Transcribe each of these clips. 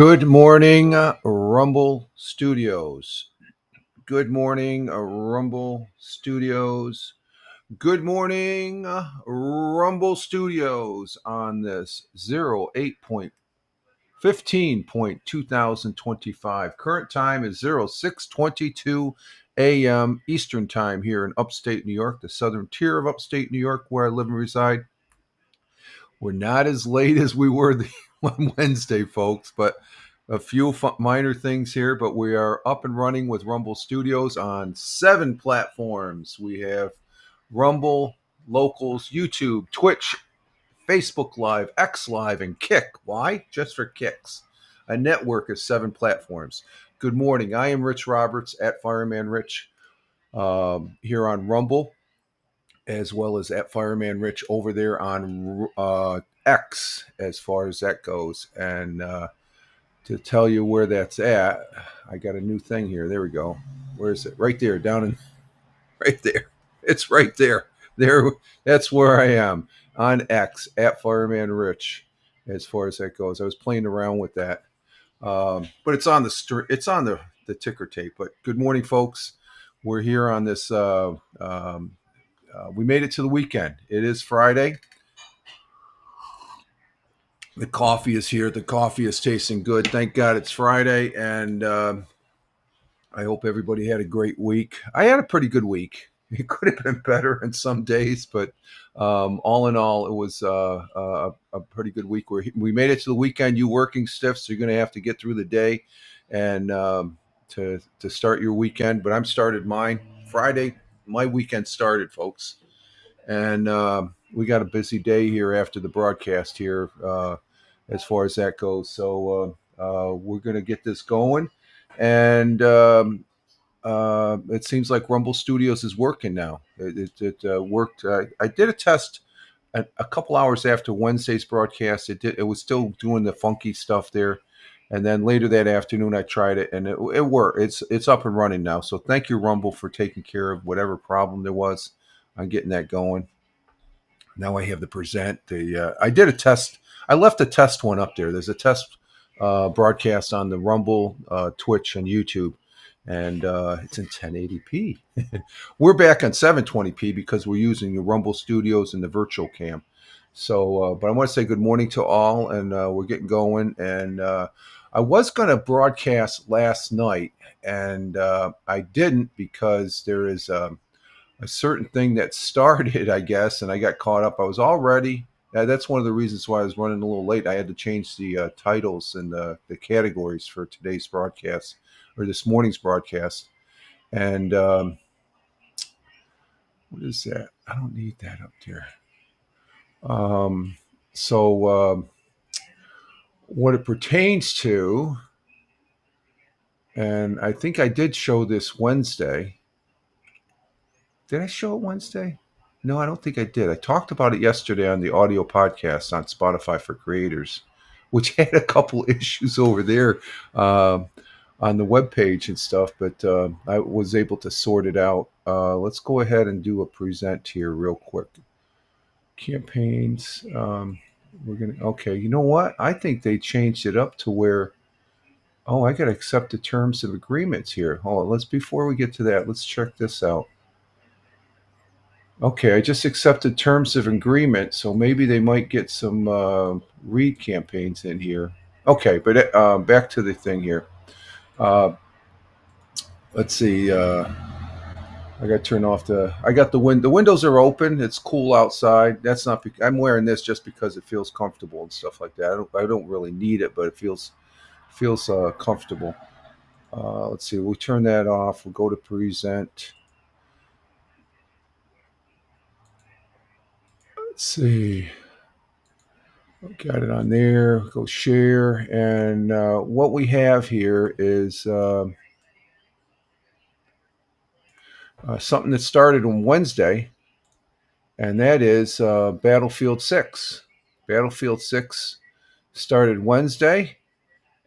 Good morning, Rumble Studios. Good morning, Rumble Studios. Good morning, Rumble Studios on this 08.15.2025. Current time is 06:22 a.m. Eastern Time here in upstate New York, the southern tier of upstate New York where I live and reside. We're not as late as we were on Wednesday, folks, but a few minor things here. But we are up and running with Rumble Studios on 7 platforms. We have Rumble, Locals, YouTube, Twitch, Facebook Live, X Live, and Kick. Why? Just for kicks. A network of 7 platforms. Good morning. I am Rich Roberts at Fireman Rich here on Rumble, as well as at Fireman Rich over there on X, as far as that goes. And to tell you where that's at, I got a new thing here. There we go. Where is it? Right there, down in right there. It's right there. There. That's where I am on X at Fireman Rich. As far as that goes, I was playing around with that, but it's on the ticker tape. But good morning, folks. We're here on this. We made it to the weekend. It is Friday. The coffee is here. The coffee is tasting good. Thank God it's Friday, and I hope everybody had a great week. I had a pretty good week. It could have been better in some days, but all in all, it was a pretty good week. We made it to the weekend. You working stiffs, so you're going to have to get through the day and to start your weekend. But I'm started mine Friday. My weekend started, folks, and we got a busy day here after the broadcast here, as far as that goes. So we're going to get this going, and it seems like Rumble Studios is working now. It worked. I did a test a couple hours after Wednesday's broadcast. It was still doing the funky stuff there, and then later that afternoon I tried it, and it worked. It's up and running now. So thank you, Rumble, for taking care of whatever problem there was on getting that going. Now I have the present. I did a test. I left a test one up there. There's a test broadcast on the Rumble, Twitch, and YouTube, and it's in 1080p. We're back on 720p because we're using the Rumble Studios and the virtual cam. So, but I want to say good morning to all, and we're getting going. And I was going to broadcast last night, and I didn't because there is a certain thing that started, I guess, and I got caught up. I was all ready. That's one of the reasons why I was running a little late. I had to change the titles and the categories for today's broadcast or this morning's broadcast. And what is that? I don't need that up there. So what it pertains to, and I think I did show this Wednesday. Did I show it Wednesday? No, I don't think I did. I talked about it yesterday on the audio podcast on Spotify for Creators, which had a couple issues over there on the webpage and stuff, but I was able to sort it out. Let's go ahead and do a present here real quick. Campaigns. Okay, you know what? I think they changed it up to where, oh, I got to accept the terms of agreements here. Hold on, before we get to that, let's check this out. Okay, I just accepted terms of agreement, so maybe they might get some read campaigns in here. Okay, but back to the thing here. Let's see. I got to turn off the. I got the wind. The windows are open. It's cool outside. That's not. I'm wearing this just because it feels comfortable and stuff like that. I don't really need it, but it feels comfortable. Let's see. We'll turn that off. We'll go to present. Let's see. Got it on there. Go share. And what we have here is something that started on Wednesday, and that is Battlefield 6. Battlefield 6 started Wednesday,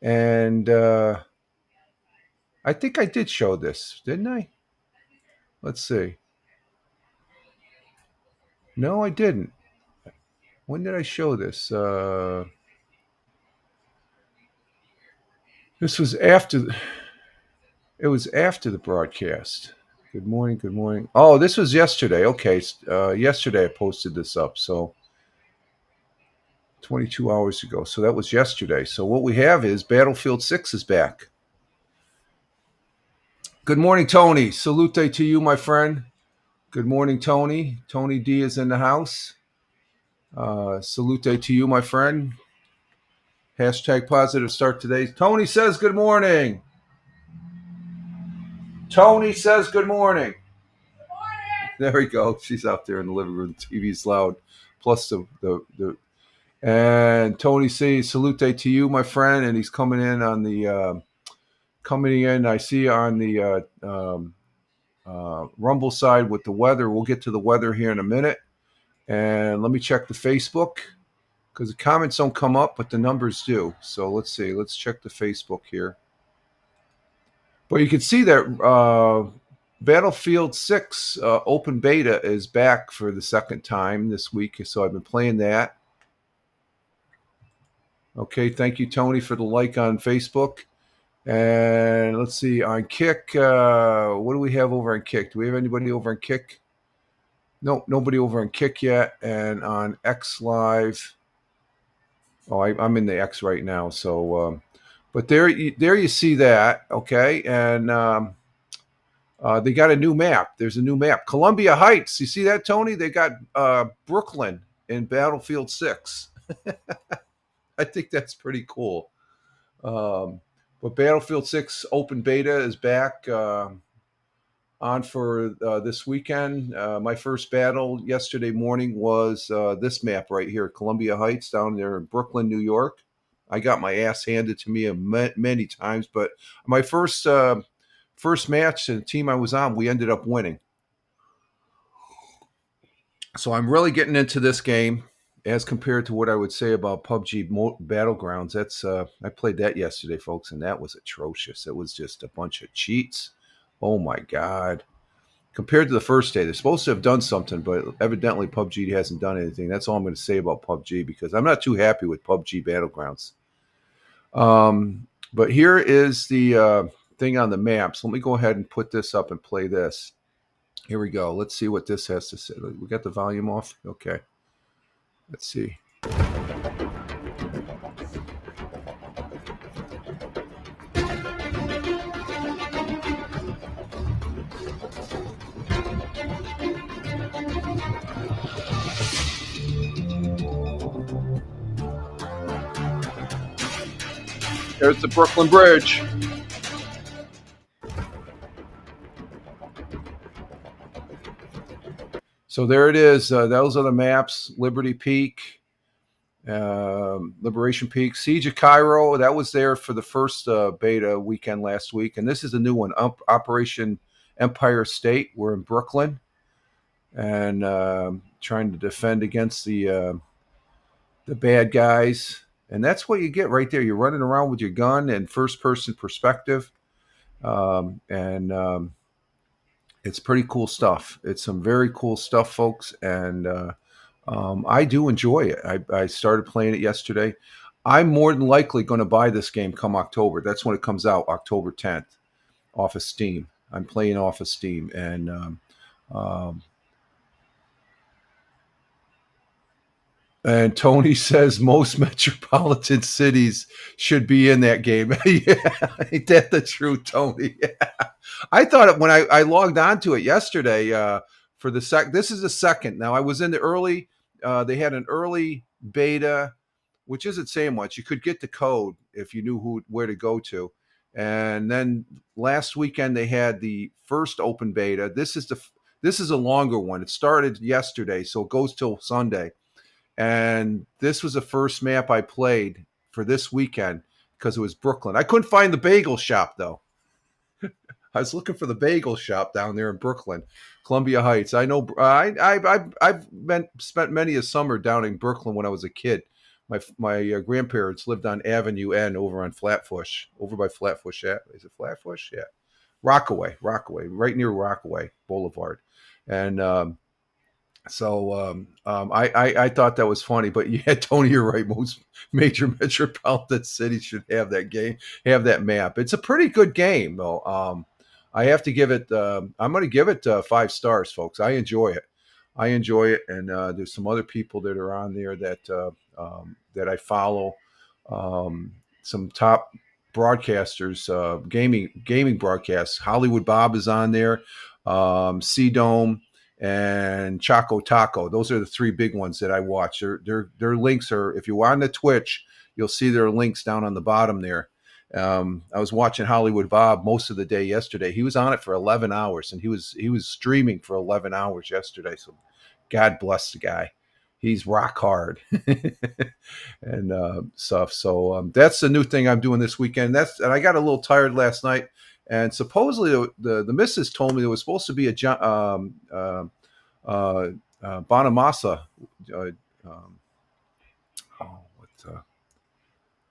and I think I did show this, didn't I? Let's see. No, I didn't. When did I show this? This was after. It was after the broadcast. Good morning. Good morning. Oh, this was yesterday. Okay, yesterday I posted this up. So 22 hours ago. So that was yesterday. So what we have is Battlefield 6 is back. Good morning, Tony. Salute to you, my friend. Good morning, Tony. Tony D is in the house. Salute to you, my friend. Hashtag positive start today. Tony says good morning. Tony says good morning. Good morning. There we go. She's out there in the living room. The TV's loud. Plus the and Tony says salute to you, my friend. And he's coming in on the I see on the Rumble side with the weather. We'll get to the weather here in a minute. And let me check the Facebook because the comments don't come up, but the numbers do. So let's see. Let's check the Facebook here. But you can see that Battlefield 6 open beta is back for the second time this week. So I've been playing that. Okay, thank you, Tony, for the like on Facebook. And let's see, on Kick, what do we have over on Kick? Do we have anybody over on Kick? No, nobody over on Kick yet. And on X Live, I'm in the X right now. So, but there you see that, okay? And they got a new map. There's a new map. Columbia Heights. You see that, Tony? They got Brooklyn in Battlefield 6. I think that's pretty cool. But Battlefield 6 open beta is back on for this weekend. My first battle yesterday morning was this map right here, Columbia Heights, down there in Brooklyn, New York. I got my ass handed to me many times, but my first match and the team I was on, we ended up winning. So I'm really getting into this game as compared to what I would say about PUBG Battlegrounds. That's I played that yesterday, folks, and that was atrocious. It was just a bunch of cheats. Oh my God. Compared to the first day, they're supposed to have done something, but evidently PUBG hasn't done anything. That's all I'm going to say about PUBG because I'm not too happy with PUBG Battlegrounds. But here is the thing on the map. So let me go ahead and put this up and play this. Here we go. Let's see what this has to say. We got the volume off? Okay. Let's see. There's the Brooklyn Bridge. So there it is. Those are the maps. Liberty Peak, Liberation Peak, Siege of Cairo. That was there for the first beta weekend last week. And this is a new one, Operation Empire State. We're in Brooklyn and trying to defend against the bad guys. And that's what you get right there. You're running around with your gun and first-person perspective. It's pretty cool stuff. It's some very cool stuff, folks. And I do enjoy it. I started playing it yesterday. I'm more than likely going to buy this game come October. That's when it comes out, October 10th, off of Steam. I'm playing off of Steam. And Tony says most metropolitan cities should be in that game. Yeah, ain't that the truth, Tony? Yeah. I thought it when I logged onto it yesterday for the this is the second. Now I was in the early. They had an early beta, which isn't saying much. You could get the code if you knew where to go to. And then last weekend they had the first open beta. This is a longer one. It started yesterday, so it goes till Sunday. And this was the first map I played for this weekend because it was Brooklyn. I couldn't find the bagel shop, though. I was looking for the bagel shop down there in Brooklyn, Columbia Heights. I know I've spent many a summer down in Brooklyn when I was a kid. My grandparents lived on Avenue N over on Flatbush, over by Flatbush. Is it Flatbush? Yeah. Rockaway, right near Rockaway Boulevard. And I thought that was funny, but yeah, Tony, you're right. Most major metropolitan cities should have that game, have that map. It's a pretty good game, though. I have to give it. I'm going to give it 5 stars, folks. I enjoy it. I enjoy it, and there's some other people that are on there that I follow. Some top broadcasters, gaming broadcasts. Hollywood Bob is on there. C Dome and Choco Taco. Those are the 3 big ones that I watch. Their links are, if you're on the Twitch, you'll see their links down on the bottom there. I was watching Hollywood Bob most of the day yesterday. He was on it for 11 hours, and he was streaming for 11 hours yesterday. So, God bless the guy. He's rock hard and stuff. So that's the new thing I'm doing this weekend. And I got a little tired last night. And supposedly the missus told me there was supposed to be a Bonamassa.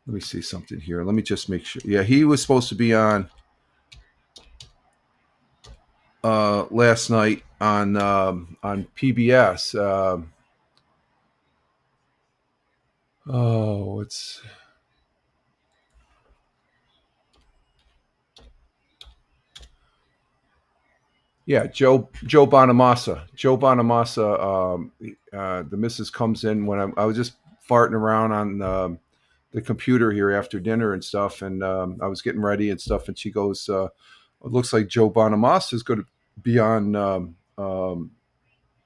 Let me see something here. Let me just make sure. Yeah, he was supposed to be on last night on PBS. It's yeah, Joe Bonamassa. Joe Bonamassa. The missus comes in when I was just farting around on the computer here after dinner and stuff, and I was getting ready and stuff, and she goes, "It looks like Joe Bonamassa is going to be on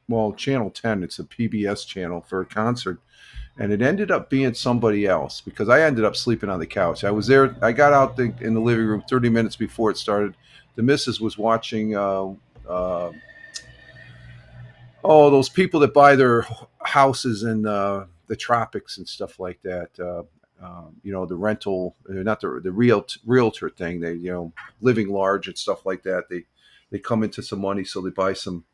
well, Channel 10. It's a PBS channel for a concert." And it ended up being somebody else because I ended up sleeping on the couch. I was there. I got out in the living room 30 minutes before it started. The missus was watching. Those people that buy their houses in the tropics and stuff like that. The rental, not the realtor thing. They, living large and stuff like that. They come into some money, so they buy some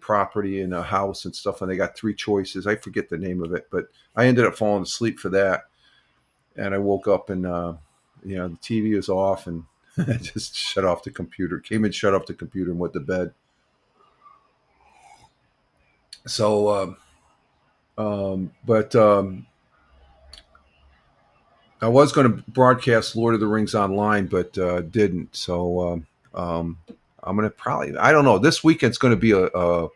property in a house and stuff, and they got 3 choices. I forget the name of it, but I ended up falling asleep for that, and I woke up and the TV was off, and I just shut off the computer. Came in, shut off the computer, and went to bed. So, but I was going to broadcast Lord of the Rings online, but didn't. So I'm going to probably, I don't know. This weekend's going to be a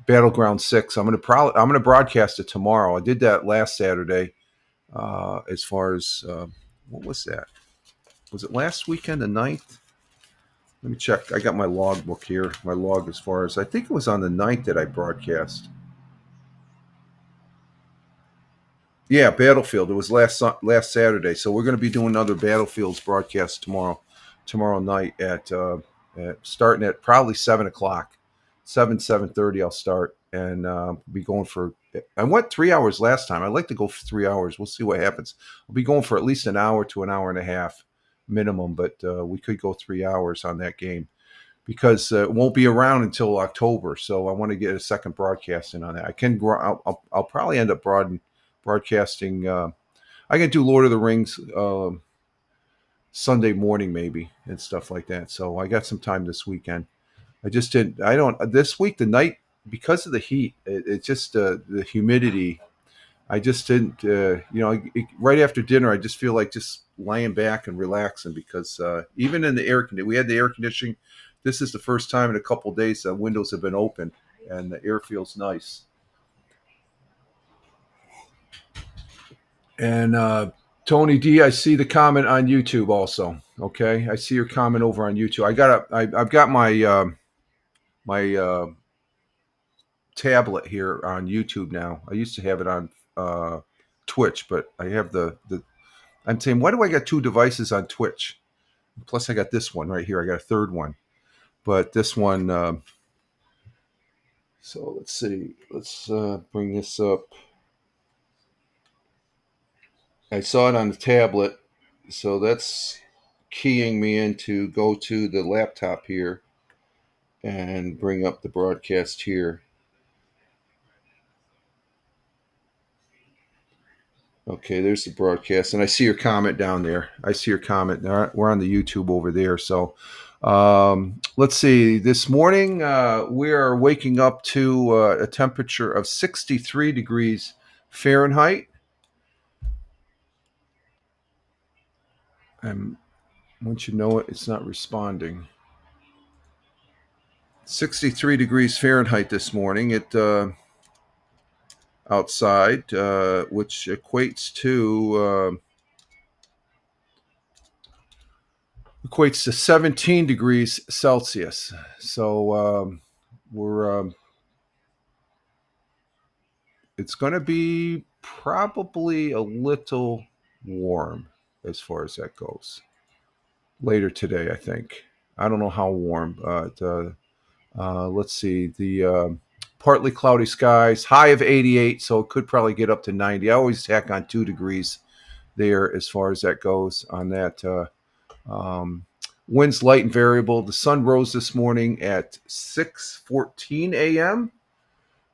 Battleground 6. I'm going to broadcast it tomorrow. I did that last Saturday. As far as what was that? Was it last weekend, the 9th? Let me check. I got my logbook here. My log as far as I think it was on the 9th that I broadcast. Yeah, Battlefield. It was last Saturday. So we're going to be doing another Battlefields broadcast tomorrow night at starting at probably 7 o'clock, 7:30. I'll start and be going for. I went 3 hours last time. I'd like to go for 3 hours. We'll see what happens. I'll be going for at least an hour to an hour and a half minimum, but we could go 3 hours on that game because it won't be around until October. So I want to get a second broadcast in on that. I can. I'll probably end up broadcasting. I can do Lord of the Rings Sunday morning maybe and stuff like that. So I got some time this weekend. I just didn't. I don't. This week the night because of the heat, it just the humidity. I just didn't. Right after dinner, I just feel like just laying back and relaxing because even in the air conditioning, we had the air conditioning. This is the first time in a couple of days that windows have been open and the air feels nice. And Tony D, I see the comment on YouTube also. Okay, I see your comment over on YouTube. I've got my tablet here on YouTube now. I used to have it on Twitch, but I have the. I'm saying, why do I got 2 devices on Twitch? Plus, I got this one right here. I got a third one, but this one. So let's see. Let's bring this up. I saw it on the tablet, so that's keying me in to go to the laptop here and bring up the broadcast here. Okay, there's the broadcast, and I see your comment down there. I see your comment. We're on the YouTube over there, so Let's see. This morning, we are waking up to a temperature of 63 degrees Fahrenheit. And once you know it, it's not responding. 63 degrees Fahrenheit this morning. Outside, which equates to 17 degrees Celsius. So we're it's going to be probably a little warm as far as that goes later today. I think I don't know how warm, but let's see the. Partly cloudy skies, high of 88, so it could probably get up to 90. I always tack on 2 degrees there as far as that goes on that. Winds light and variable. The sun rose this morning at 6:14 a.m.,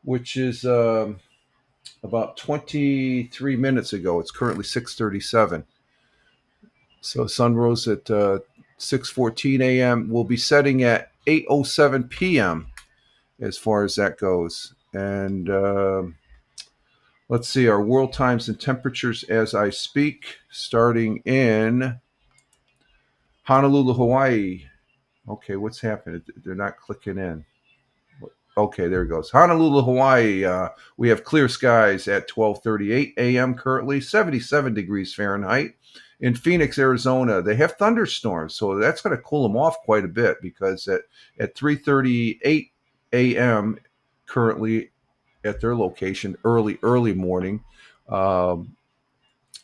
which is about 23 minutes ago. It's currently 6:37. So sun rose at 6:14 a.m. We'll be setting at 8:07 p.m. as far as that goes. And let's see our world times and temperatures as I speak, starting in Honolulu, Hawaii. Okay, what's happening? They're not clicking in. Okay, there it goes. Honolulu, Hawaii. We have clear skies at 12:38 a.m. currently, 77 degrees Fahrenheit. In Phoenix, Arizona, they have thunderstorms, so that's going to cool them off quite a bit because at 3:38 a.m. currently at their location, early morning,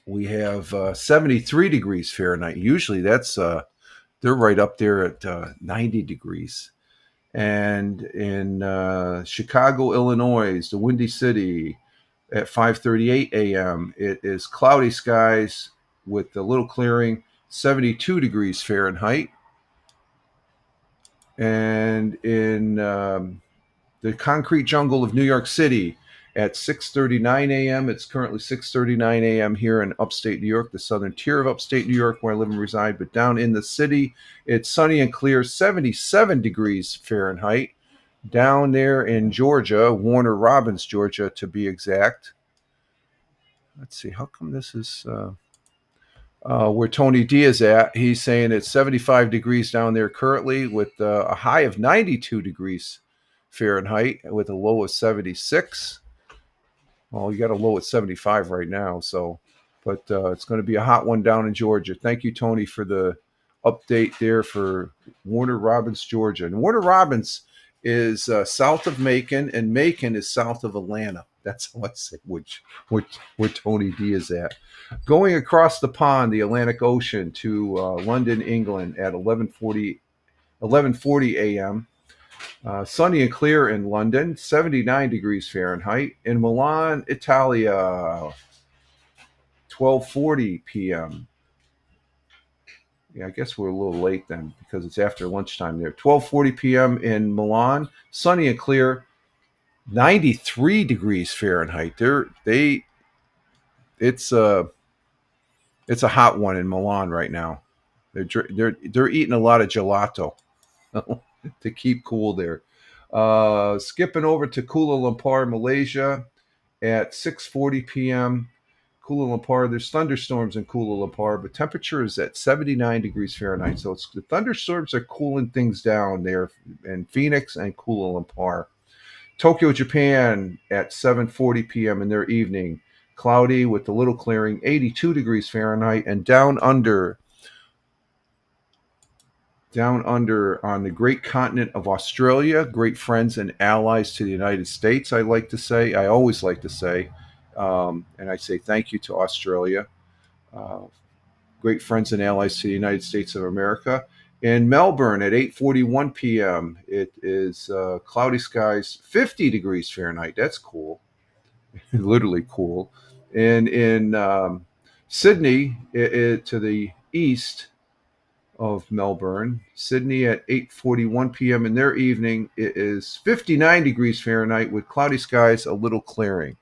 we have 73 degrees Fahrenheit. Usually that's they're right up there at 90 degrees. And in Chicago, Illinois, the Windy City, at 5:38 a.m., it is cloudy skies with a little clearing, 72 degrees Fahrenheit. And in the concrete jungle of New York City, at 6:39 a.m., it's currently 6:39 a.m. here in upstate New York, the southern tier of upstate New York where I live and reside. But down in the city, it's sunny and clear, 77 degrees Fahrenheit. Down there in Georgia, Warner Robins, Georgia, to be exact. Let's see, how come this is where Tony D is at? He's saying it's 75 degrees down there currently with a high of 92 degrees Fahrenheit with a low of 76. Well, you got a low at 75 right now, but it's going to be a hot one down in Georgia. Thank you, Tony, for the update there for Warner Robins, Georgia. And Warner Robins is south of Macon, and Macon is south of Atlanta. That's how I say where Tony D is at. Going across the pond, the Atlantic Ocean, to London, England, at 11:40 a.m. Sunny and clear in London, 79 degrees Fahrenheit. In Milan, Italia, 12:40 p.m. Yeah, I guess we're a little late then because it's after lunchtime there. 12:40 p.m. in Milan, sunny and clear, 93 degrees Fahrenheit. It's a hot one in Milan right now. They're eating a lot of gelato to keep cool there. Skipping over to Kuala Lumpur, Malaysia, at 6:40 p.m. Kuala Lumpur, there's thunderstorms in Kuala Lumpur, but temperature is at 79 degrees Fahrenheit. So the thunderstorms are cooling things down there in Phoenix and Kuala Lumpur. Tokyo, Japan, at 7:40 p.m. in their evening, cloudy with a little clearing, 82 degrees Fahrenheit. And down under on the great continent of Australia, great friends and allies to the United States, I always like to say, and I say thank you to Australia, great friends and allies to the United States of America. In Melbourne at 8:41 p.m., it is cloudy skies, 50 degrees Fahrenheit. That's cool, literally cool. And in Sydney, to the east of Melbourne, Sydney at 8:41 p.m. in their evening, it is 59 degrees Fahrenheit with cloudy skies, a little clearing.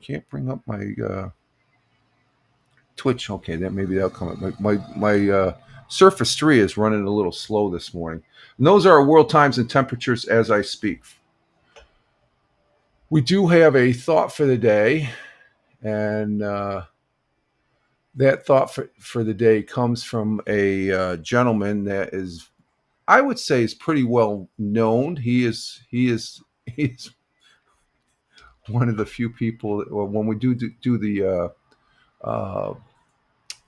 Can't bring up my Twitch. Okay, maybe that'll come up. My Surface 3 is running a little slow this morning. And those are our world times and temperatures as I speak. We do have a thought for the day, and that thought for the day comes from a gentleman that is, I would say, is pretty well known. He is one of the few people. Well, when we do the uh,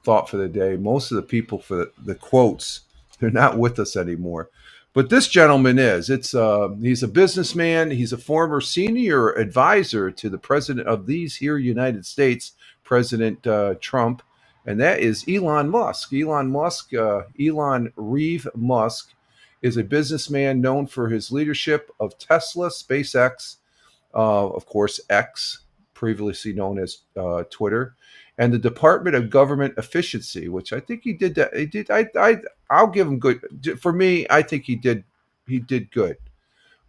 thought for the day, most of the people for the quotes, they're not with us anymore. But this gentleman is. He's a businessman. He's a former senior advisor to the president of these here United States, President Trump, and that is Elon Musk. Elon Reeve Musk, is a businessman known for his leadership of Tesla, SpaceX, of course, X, previously known as Twitter, and the Department of Government Efficiency, which I think he did that. He did. I'll give him good. For me, I think he did. He did good.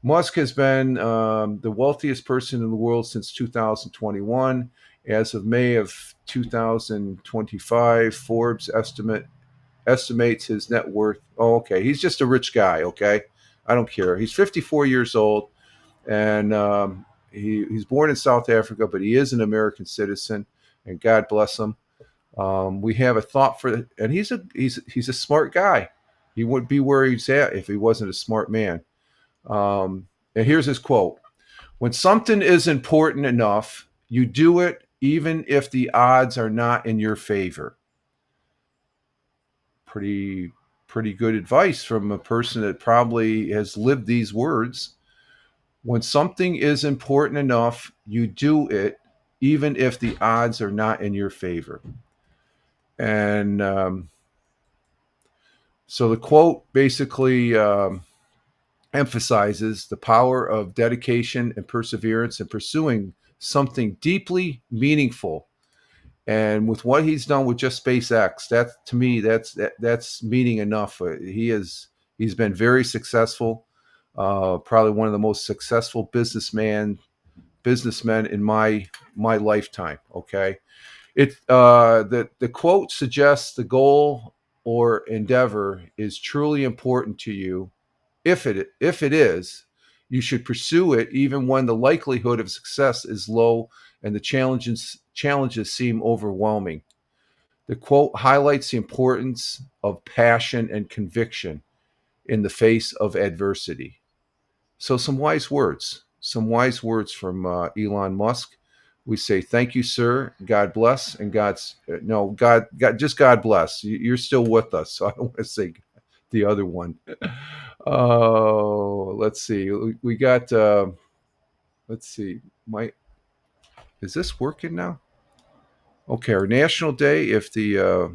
Musk has been the wealthiest person in the world since 2021. As of May of 2025, Forbes estimates his net worth. Oh, okay. He's just a rich guy. Okay. I don't care. He's 54 years old, and he's born in South Africa, but he is an American citizen, and God bless him. We have a thought for, and he's a smart guy. He wouldn't be where he's at if he wasn't a smart man. And here's his quote: "When something is important enough, you do it even if the odds are not in your favor." Pretty good advice from a person that probably has lived these words. When something is important enough, you do it even if the odds are not in your favor. And so the quote basically emphasizes the power of dedication and perseverance in pursuing something deeply meaningful. And with what he's done with just SpaceX, that to me, that's meaning enough. He's been very successful, probably one of the most successful businessmen in my lifetime. Okay, the quote suggests the goal or endeavor is truly important to you. If it is, you should pursue it even when the likelihood of success is low and the challenges seem overwhelming. The quote highlights the importance of passion and conviction in the face of adversity. So some wise words from Elon Musk. We say thank you, sir. God bless, and just God bless. You're still with us, so I don't want to say the other one. Oh, let's see. We got. Let's see. Is this working now? Okay, our national day. If the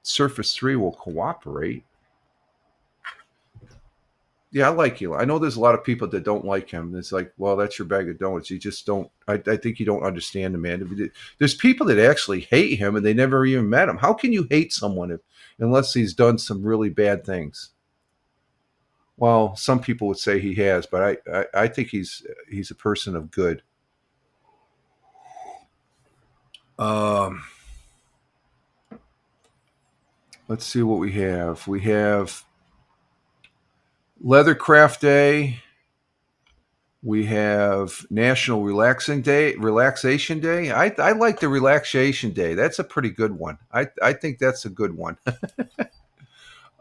Surface 3 will cooperate. Yeah, I like Elon. I know there's a lot of people that don't like him. It's like, well, that's your bag of donuts. You just don't. I think you don't understand the man. There's people that actually hate him and they never even met him. How can you hate someone unless he's done some really bad things? Well, some people would say he has, but I think he's a person of good. Let's see what we have. We have Leathercraft Day. We have National Relaxation Day. I like the Relaxation Day. That's a pretty good one. I think that's a good one.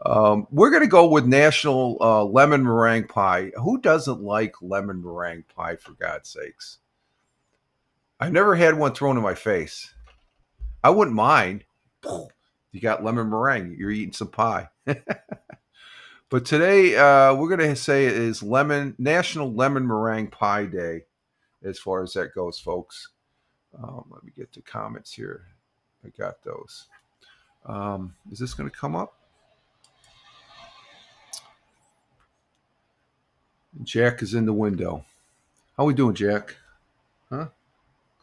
We're going to go with National Lemon Meringue Pie. Who doesn't like lemon meringue pie, for God's sakes? I've never had one thrown in my face. I wouldn't mind. You got lemon meringue. You're eating some pie. But today, we're going to say it is National Lemon Meringue Pie Day, as far as that goes, folks. Let me get the comments here. I got those. Is this going to come up? Jack is in the window. How we doing, Jack? Huh?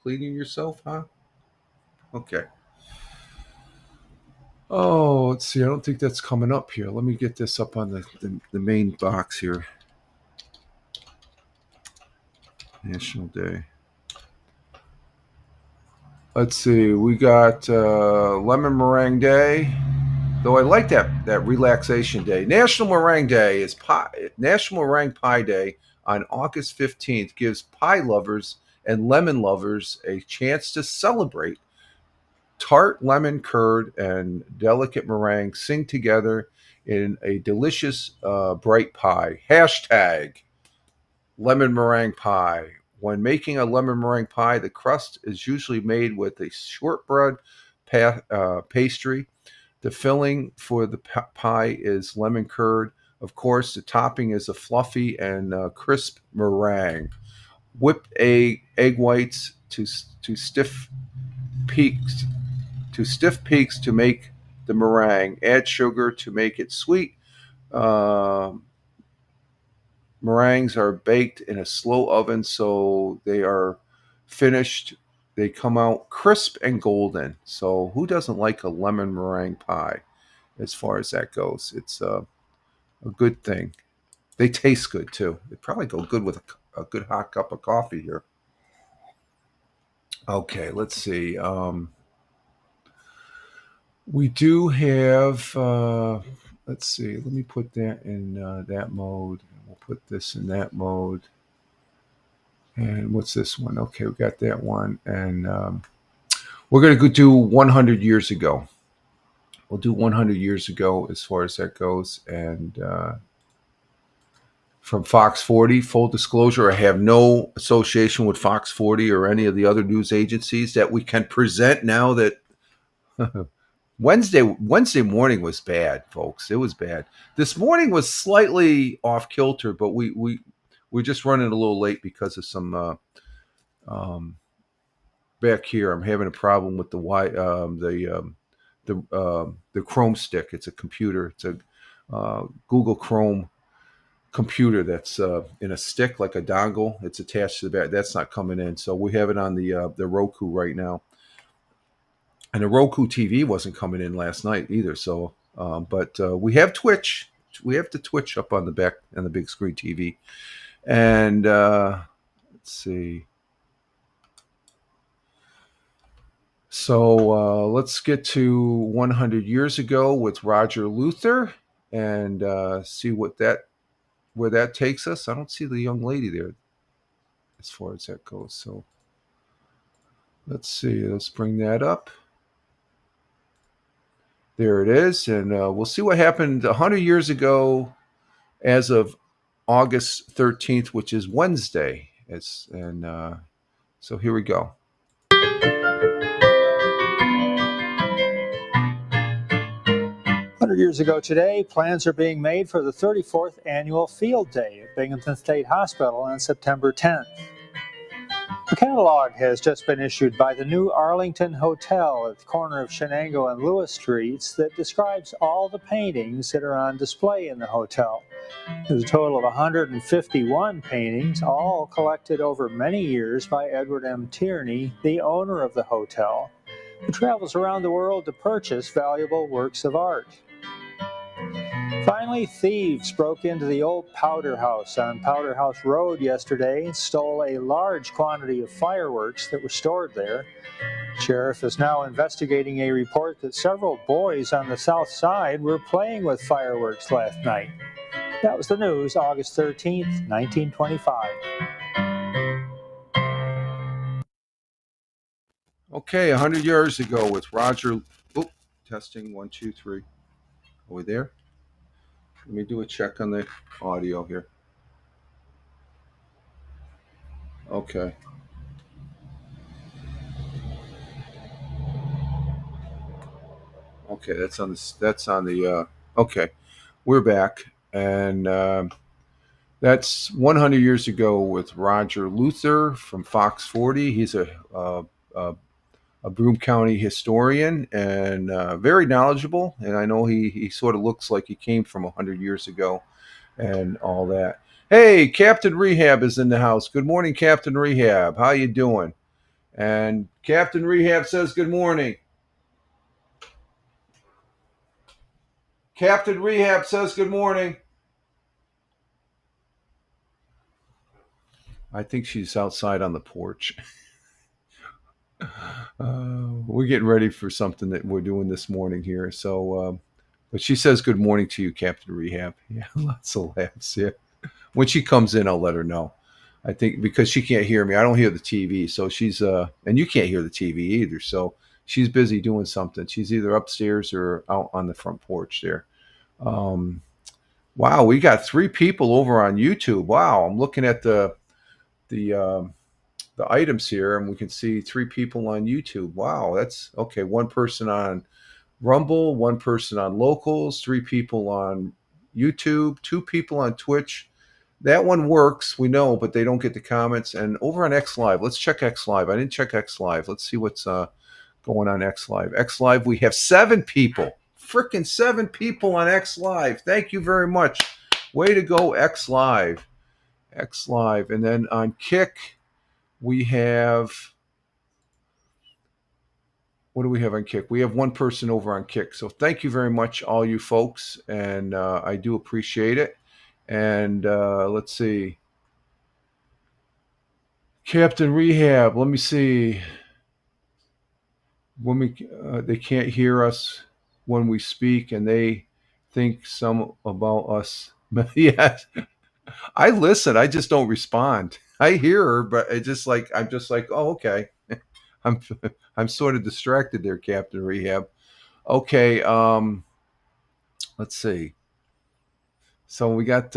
Cleaning yourself, huh? Okay. Oh, let's see. I don't think that's coming up here. Let me get this up on the main box here. National Day. Let's see. We got Lemon Meringue Day. Though I like that relaxation day. National Meringue Day is pie. National Meringue Pie Day on August 15th gives pie lovers and lemon lovers a chance to celebrate. Tart lemon curd and delicate meringue sing together in a delicious bright pie. Hashtag lemon meringue pie. When making a lemon meringue pie, the crust is usually made with a shortbread pastry. The filling for the pie is lemon curd. Of course, the topping is a fluffy and crisp meringue. Whip egg whites to peaks stiff peaks to make the meringue. Add sugar to make it sweet. Uh, Meringues are baked in a slow oven, so they are finished. They come out crisp and golden. So who doesn't like a lemon meringue pie? As far as that goes, it's a good thing. They taste good too. They probably go good with a good hot cup of coffee here. Okay, let's see. We do have. Let's see. Let me put that in that mode. We'll put this in that mode. And what's this one? Okay, we got that one. And we're going to do 100 years ago. We'll do 100 years ago as far as that goes. And from Fox 40, full disclosure, I have no association with Fox 40 or any of the other news agencies that we can present now that Wednesday morning was bad, folks. It was bad. This morning was slightly off kilter, but we're just running a little late because of some back here. I'm having a problem with the Chrome stick. It's a computer. It's a Google Chrome computer that's in a stick like a dongle. It's attached to the back. That's not coming in. So we have it on the Roku right now. And the Roku TV wasn't coming in last night either. So, but we have Twitch. We have the Twitch up on the back and the big screen TV. And let's see. So let's get to 100 years ago with Roger Luther and see where that takes us. I don't see the young lady there as far as that goes. So let's see. Let's bring that up. There it is. And we'll see what happened 100 years ago as of August 13th, which is Wednesday. So here we go. 100 years ago today, plans are being made for the 34th annual Field Day at Binghamton State Hospital on September 10th. A catalog has just been issued by the new Arlington Hotel at the corner of Shenango and Lewis Streets that describes all the paintings that are on display in the hotel. There's a total of 151 paintings, all collected over many years by Edward M. Tierney, the owner of the hotel, who travels around the world to purchase valuable works of art. Finally, thieves broke into the old Powder House on Powder House Road yesterday and stole a large quantity of fireworks that were stored there. The sheriff is now investigating a report that several boys on the south side were playing with fireworks last night. That was the news, August 13th, 1925. Okay, 100 years ago with Roger. Testing 1, 2, 3. Are we there? Let me do a check on the audio here. Okay. Okay, that's on the. Okay, we're back, and that's 100 years ago with Roger Luther from Fox 40. He's a Broome County historian and very knowledgeable. And I know he sort of looks like he came from 100 years ago and all that. Hey, Captain Rehab is in the house. Good morning, Captain Rehab. How you doing? And Captain Rehab says good morning. Captain Rehab says good morning. I think she's outside on the porch. We're getting ready for something that we're doing this morning here. So But she says good morning to you, Captain Rehab. Yeah, lots of laughs. Yeah. When she comes in, I'll let her know. I think because she can't hear me. I don't hear the TV. So she's and you can't hear the TV either. So she's busy doing something. She's either upstairs or out on the front porch there. Um, wow, we got 3 people over on YouTube. Wow, I'm looking at the the items here, and we can see 3 people on YouTube. Wow, that's okay. One person on Rumble, one person on Locals, 3 people on YouTube, 2 people on Twitch. That one works, we know, but they don't get the comments. And over on X Live, let's check X Live. I didn't check X Live. Let's see what's going on X Live. X Live, we have 7 people. Freaking 7 people on X Live. Thank you very much. Way to go, X Live. X Live. And then on Kick, we have, what do we have on Kick? We have 1 person over on Kick. So thank you very much, all you folks. And I do appreciate it. And let's see. Captain Rehab, let me see. When they can't hear us when we speak, and they think some about us. Yes, I listen. I just don't respond. I hear her, but I'm just like, oh, okay. I'm I'm sort of distracted there, Captain Rehab. Okay, let's see. So we got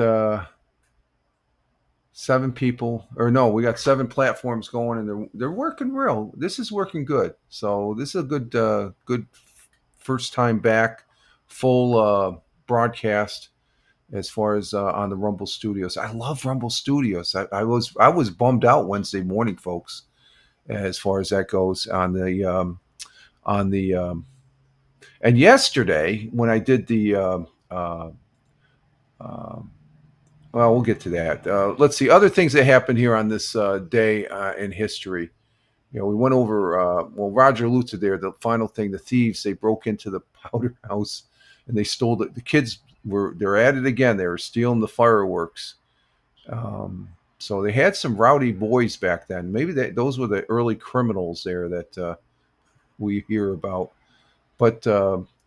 7 people, or no, we got 7 platforms going, and they're working real. This is working good. So this is a good first time back, full broadcast as far as on the Rumble Studios. I love Rumble Studios. I was bummed out Wednesday morning, folks, as far as that goes on the and yesterday when I did the um, well, we'll get to that. Let's see other things that happened here on this day in history. You know, we went over. Well, Roger Luther there. The final thing, the thieves, they broke into the powder house and they stole the kids. They're at it again. They were stealing the fireworks. So they had some rowdy boys back then. Maybe those were the early criminals there that we hear about. But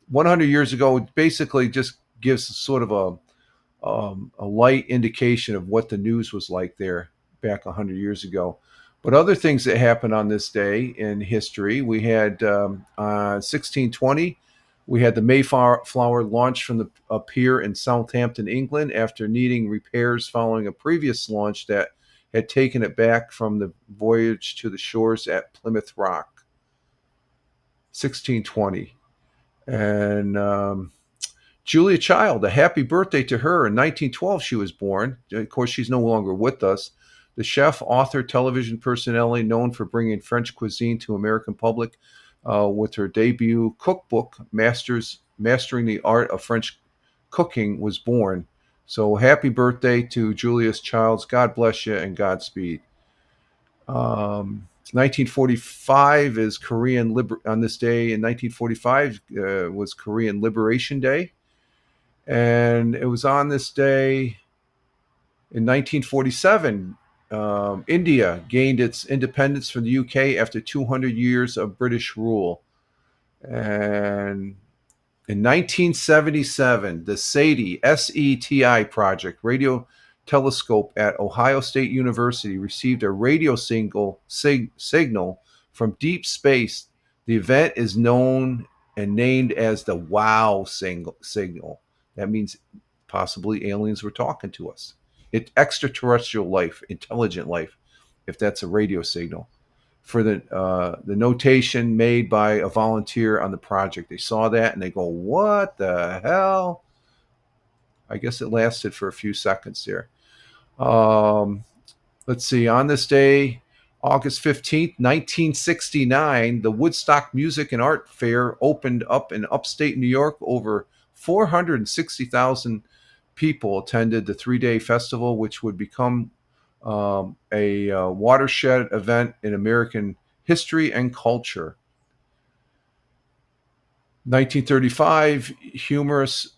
100 years ago, it basically just gives sort of a light indication of what the news was like there back 100 years ago. But other things that happened on this day in history, we had 1620, we had the Mayflower launched from a pier in Southampton, England, after needing repairs following a previous launch that had taken it back from the voyage to the shores at Plymouth Rock. 1620. And Julia Child, a happy birthday to her. In 1912, she was born. Of course, she's no longer with us. The chef, author, television personality known for bringing French cuisine to American public with her debut cookbook, Mastering the Art of French Cooking, was born. So happy birthday to Julia Childs. God bless you and Godspeed. 1945 is on this day in 1945 was Korean Liberation Day. And it was on this day in 1947, India gained its independence from the UK after 200 years of British rule. And in 1977, the SETI project, radio telescope at Ohio State University, received a radio signal from deep space. The event is known and named as the WOW signal. That means possibly aliens were talking to us. It's extraterrestrial life, intelligent life, if that's a radio signal. For the notation made by a volunteer on the project. They saw that and they go, what the hell? I guess it lasted for a few seconds there. Let's see. On this day, August 15th, 1969, the Woodstock Music and Art Fair opened up in upstate New York. Over 460,000 people attended the 3-day festival, which would become a watershed event in American history and culture. 1935, humorist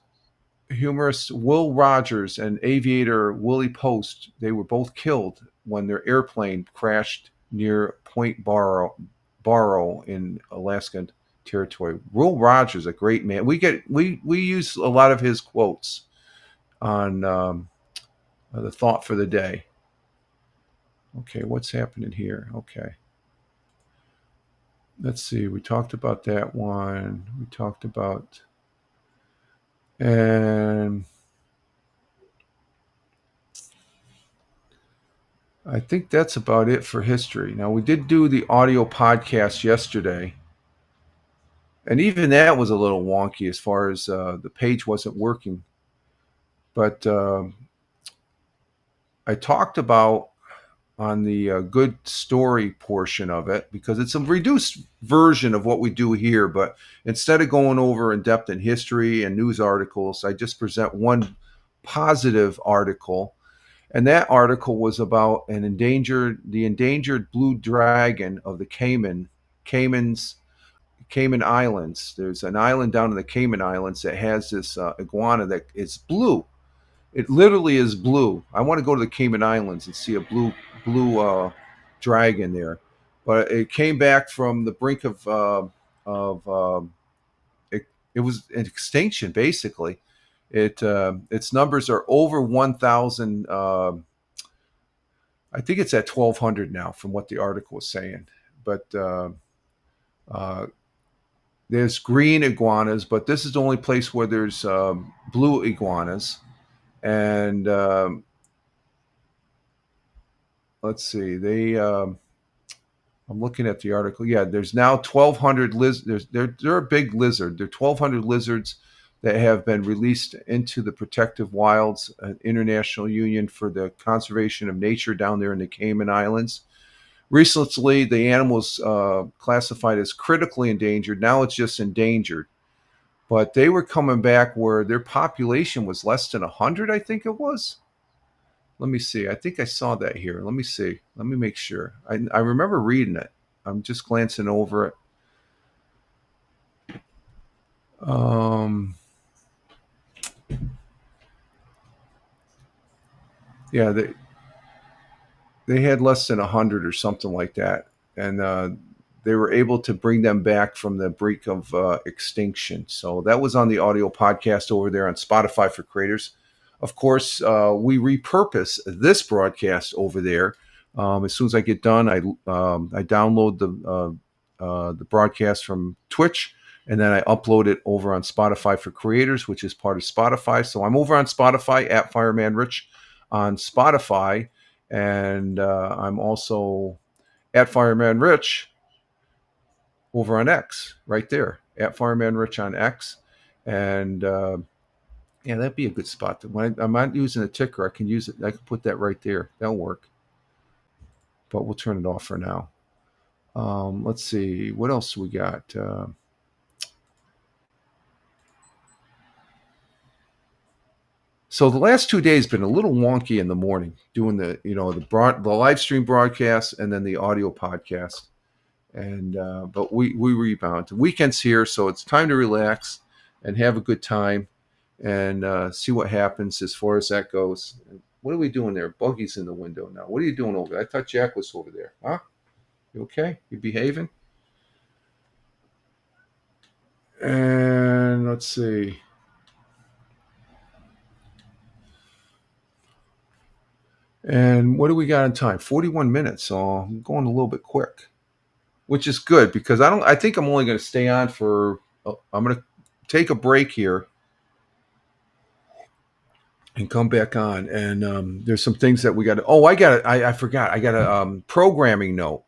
Will Rogers and aviator Willie Post, they were both killed when their airplane crashed near Point Barrow in Alaskan territory. Will Rogers, a great man. We use a lot of his quotes on the thought for the day. Okay, what's happening here? Okay. Let's see. We talked about that one. We talked about, and I think that's about it for history. Now, we did do the audio podcast yesterday, and even that was a little wonky as far as the page wasn't working. But I talked about on the good story portion of it, because it's a reduced version of what we do here. But instead of going over in depth in history and news articles, I just present one positive article. And that article was about the endangered blue dragon of the Cayman Islands. There's an island down in the Cayman Islands that has this iguana that is blue. It literally is blue. I want to go to the Cayman Islands and see a blue dragon there. But it came back from the brink of it was an extinction basically. Its numbers are over 1,000. I think it's at 1,200 now, from what the article was saying. But there's green iguanas, but this is the only place where there's blue iguanas. And let's see, I'm looking at the article. Yeah, there's now 1,200 lizards. They're a big lizard. There are 1,200 lizards that have been released into the protective wilds, an international union for the conservation of nature down there in the Cayman Islands. Recently, the animal was classified as critically endangered. Now it's just endangered. But they were coming back where their population was less than 100, I think it was. Let me see. I think I saw that here. Let me see. Let me make sure. I remember reading it. I'm just glancing over it. Yeah, they had less than 100 or something like that. And they were able to bring them back from the brink of extinction. So that was on the audio podcast over there on Spotify for Creators. Of course, we repurpose this broadcast over there. As soon as I get done, I download the broadcast from Twitch, and then I upload it over on Spotify for Creators, which is part of Spotify. So I'm over on Spotify at Fireman Rich on Spotify, and I'm also at Fireman Rich over on X, right there, at Fireman Rich on X. And yeah, that'd be a good spot. When I'm not using a ticker, I can use it. I can put that right there. That'll work. But we'll turn it off for now. Let's see. What else we got? So the last 2 days been a little wonky in the morning, doing the live stream broadcast and then the audio podcast. And but we rebound. The weekend's here, so it's time to relax and have a good time and see what happens as far as that goes. What are we doing there? Buggy's in the window now. What are you doing over there? I thought Jack was over there. Huh? You okay? You behaving? And let's see. And what do we got in time? 41 minutes. So I'm going a little bit quick, which is good because I think I'm only going to stay on for, I'm going to take a break here and come back on. And there's some things that we got to, I forgot. I got a programming note.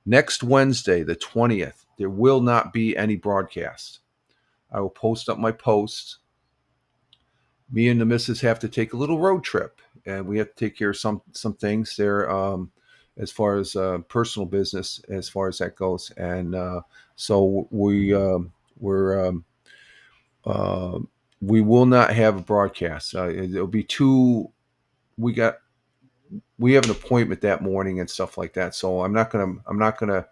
Next Wednesday, the 20th, there will not be any broadcast. I will post up my posts. Me and the missus have to take a little road trip, and we have to take care of some things there as far as personal business, as far as that goes. And so we will not have a broadcast. It'll be we have an appointment that morning and stuff like that. So I'm not gonna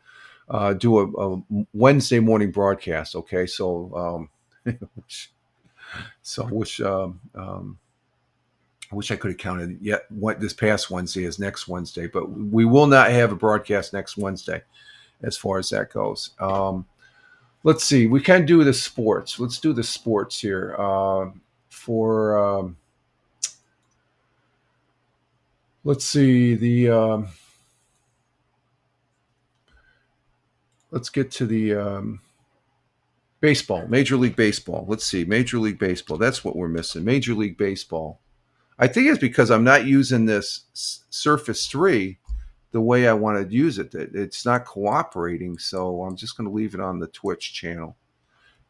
do a Wednesday morning broadcast. Okay, so so I wish I could have counted yet what this past Wednesday is next Wednesday, but we will not have a broadcast next Wednesday. as far as that goes. Let's see. We can do the sports. Let's do the sports here. For let's see let's get to the baseball, Major League Baseball. Let's see, Major League Baseball. That's what we're missing. Major League Baseball. I think it's because I'm not using this Surface 3 the way I want to use it. It's not cooperating, so I'm just going to leave it on the Twitch channel,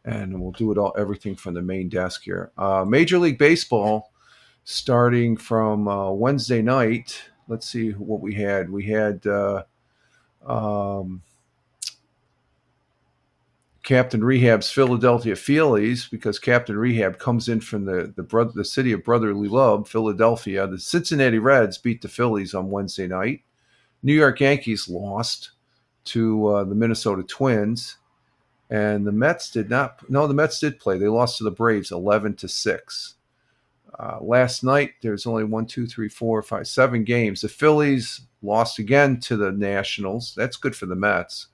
and we'll do everything from the main desk here. Major League Baseball, starting from Wednesday night. Let's see what we had. We had Captain Rehab's Philadelphia Phillies, because Captain Rehab comes in from the city of brotherly love, Philadelphia. The Cincinnati Reds beat the Phillies on Wednesday night. New York Yankees lost to the Minnesota Twins, and the Mets did not. No, the Mets did play. They lost to the Braves 11-6. Last night there's only 7 games. The Phillies lost again to the Nationals. That's good for the Mets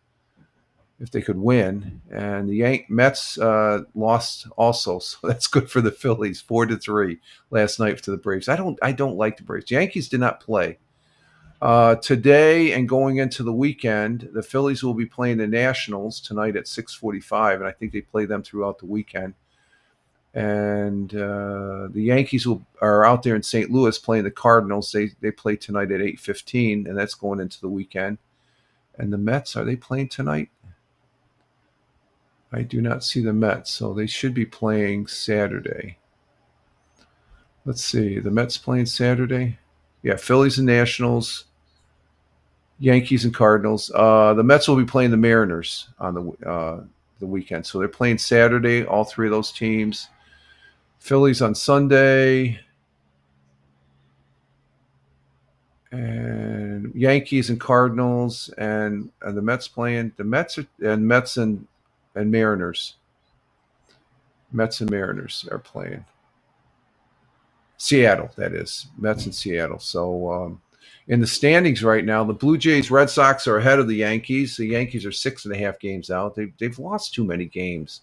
if they could win, and the Mets lost also, so that's good for the Phillies, 4-3 last night to the Braves. I don't like the Braves. The Yankees did not play today, and going into the weekend, the Phillies will be playing the Nationals tonight at 6:45, and I think they play them throughout the weekend. And the Yankees are out there in St. Louis playing the Cardinals. They play tonight at 8:15, and that's going into the weekend. And the Mets, are they playing tonight? I do not see the Mets, so they should be playing Saturday. Let's see, the Mets playing Saturday? Yeah, Phillies and Nationals, Yankees and Cardinals. The Mets will be playing the Mariners on the weekend, so they're playing Saturday, all three of those teams. Phillies on Sunday, and Yankees and Cardinals, and the Mets playing. The Mets and Mariners. Mets and Mariners are playing. Seattle, that is. Mets and Seattle. So in the standings right now, the Blue Jays, Red Sox are ahead of the Yankees. The Yankees are 6.5 games out. They've lost too many games.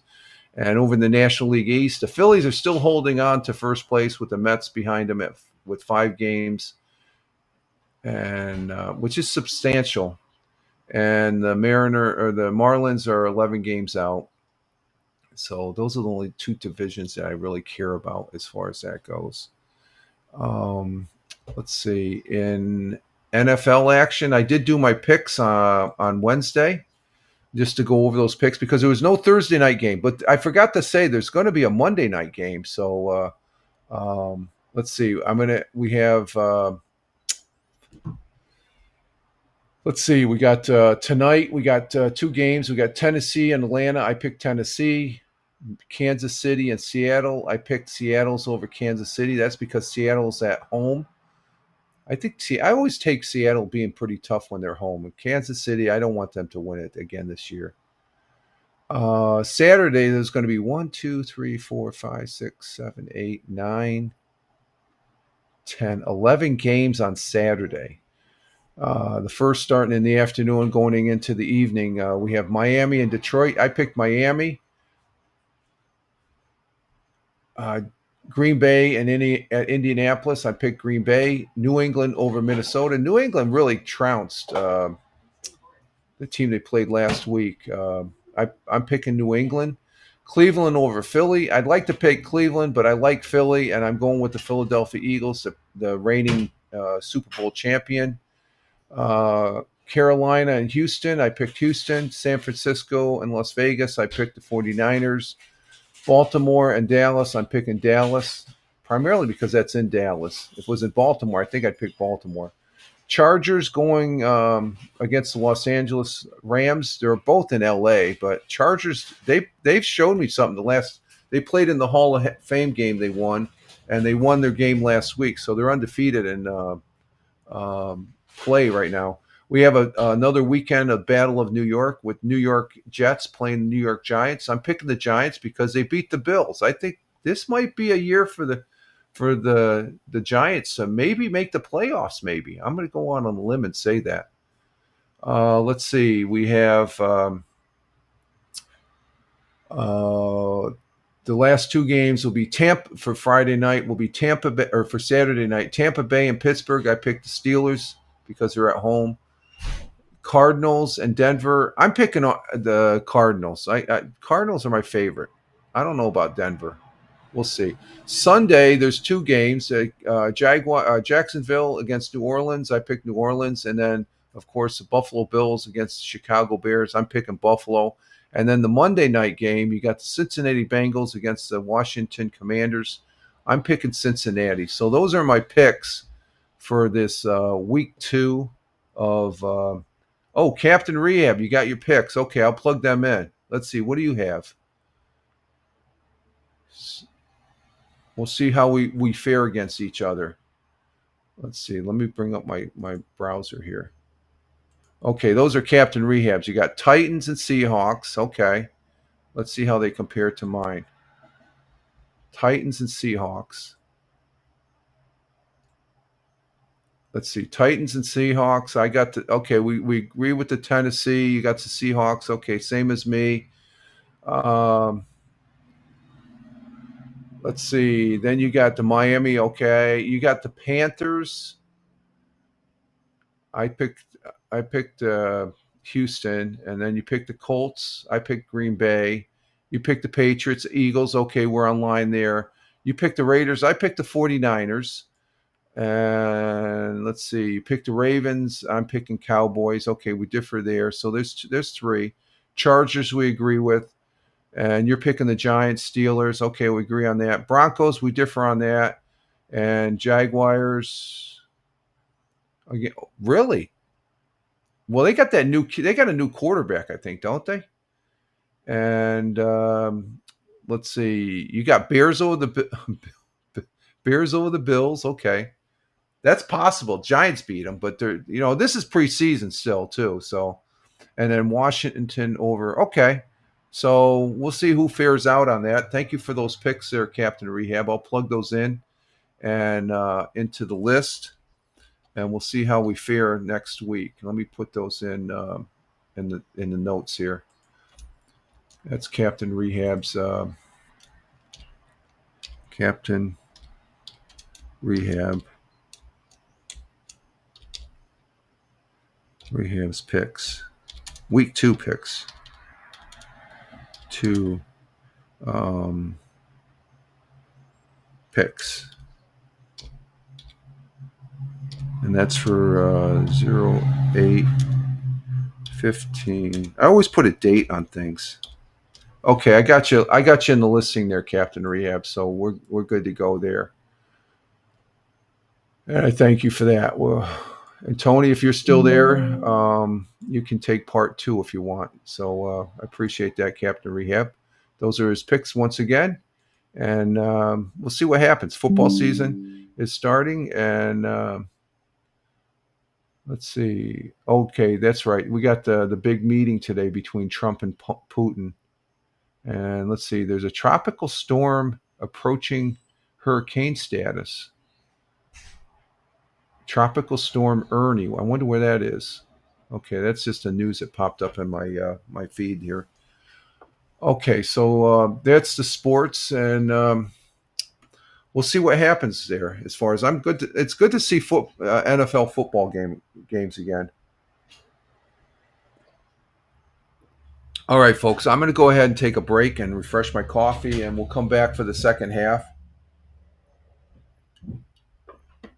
And over in the National League East, the Phillies are still holding on to first place with the Mets behind them with 5 games, and which is substantial. And the Marlins are 11 games out. So those are the only 2 divisions that I really care about as far as that goes. Let's see. In NFL action, I did do my picks on Wednesday, just to go over those picks, because there was no Thursday night game. But I forgot to say there's going to be a Monday night game. So let's see. We have. Let's see. We got tonight. We got 2 games. We got Tennessee and Atlanta. I picked Tennessee. Kansas City and Seattle. I picked Seattle's over Kansas City. That's because Seattle's at home. I always take Seattle being pretty tough when they're home. And Kansas City, I don't want them to win it again this year. Saturday, there's going to be 1, 2, 3, 4, 5, 6, 7, 8, 9, 10, 11 games on Saturday. The first starting in the afternoon, going into the evening. We have Miami and Detroit. I picked Miami. Green Bay and at Indianapolis, I picked Green Bay. New England over Minnesota. New England really trounced the team they played last week. I'm picking New England. Cleveland over Philly. I'd like to pick Cleveland, but I like Philly, and I'm going with the Philadelphia Eagles, the reigning Super Bowl champion. Carolina and Houston. I picked Houston. San Francisco and Las Vegas. I picked the 49ers. Baltimore and Dallas, I'm picking Dallas, primarily because that's in Dallas. If it was in Baltimore, I think I'd pick Baltimore. Chargers going against the Los Angeles Rams. They're both in LA, but Chargers, they've shown me something. They played in the Hall of Fame game they won, and they won their game last week, so they're undefeated in play right now. We have another weekend of Battle of New York with New York Jets playing the New York Giants. I'm picking the Giants because they beat the Bills. I think this might be a year for the Giants to maybe make the playoffs. Maybe I'm going to go on a limb and say that. Let's see. We have the last two games will be Tampa for Friday night. Will be Tampa Bay, or for Saturday night, Tampa Bay and Pittsburgh. I picked the Steelers because they're at home. Cardinals and Denver. I'm picking the Cardinals. Cardinals are my favorite. I don't know about Denver. We'll see. Sunday, there's two games. Jacksonville against New Orleans. I picked New Orleans. And then, of course, the Buffalo Bills against the Chicago Bears. I'm picking Buffalo. And then the Monday night game, you got the Cincinnati Bengals against the Washington Commanders. I'm picking Cincinnati. So those are my picks for this week 2 of Captain Rehab. You got your picks. Okay, I'll plug them in. Let's see. What do you have? We'll see how we fare against each other. Let's see. Let me bring up my browser here. Okay, those are Captain Rehabs. You got Titans and Seahawks. Okay. Let's see how they compare to mine. Titans and Seahawks. Let's see. Titans and Seahawks. I got we agree with the Tennessee. You got the Seahawks. Okay, same as me. Let's see. Then you got the Miami. Okay. You got the Panthers. I picked Houston, and then you picked the Colts. I picked Green Bay. You picked the Patriots, Eagles. Okay, we're online there. You picked the Raiders. I picked the 49ers. And let's see. You picked the Ravens. I'm picking Cowboys. Okay, we differ there. So there's 3. Chargers we agree with. And you're picking the Giants, Steelers. Okay, we agree on that. Broncos, we differ on that. And Jaguars. Again, really? Well, they got a new quarterback, I think, don't they? And let's see. You got Bears over the Bills. Okay, that's possible. Giants beat them, but this is preseason still too. So, and then Washington over. Okay. So we'll see who fares out on that. Thank you for those picks there, Captain Rehab. I'll plug those in and into the list, and we'll see how we fare next week. Let me put those in the notes here. That's Captain Rehab's Captain Rehab's picks, week 2 picks. Picks, and that's for 08/15. I always put a date on things. Okay, I got you in the listing there, Captain Rehab. So we're good to go there. And I thank you for that. Well, and Tony, if you're still there, you can take part 2 if you want. So I appreciate that, Captain Rehab. Those are his picks once again. And we'll see what happens. Football season is starting. And let's see. Okay, that's right. We got the big meeting today between Trump and Putin. And let's see. There's a tropical storm approaching hurricane status. Tropical Storm Ernie. I wonder where that is. Okay, that's just the news that popped up in my feed here. Okay, so that's the sports, and we'll see what happens there. As far as I'm good, it's good to see NFL football games again. All right, folks, I'm going to go ahead and take a break and refresh my coffee, and we'll come back for the second half.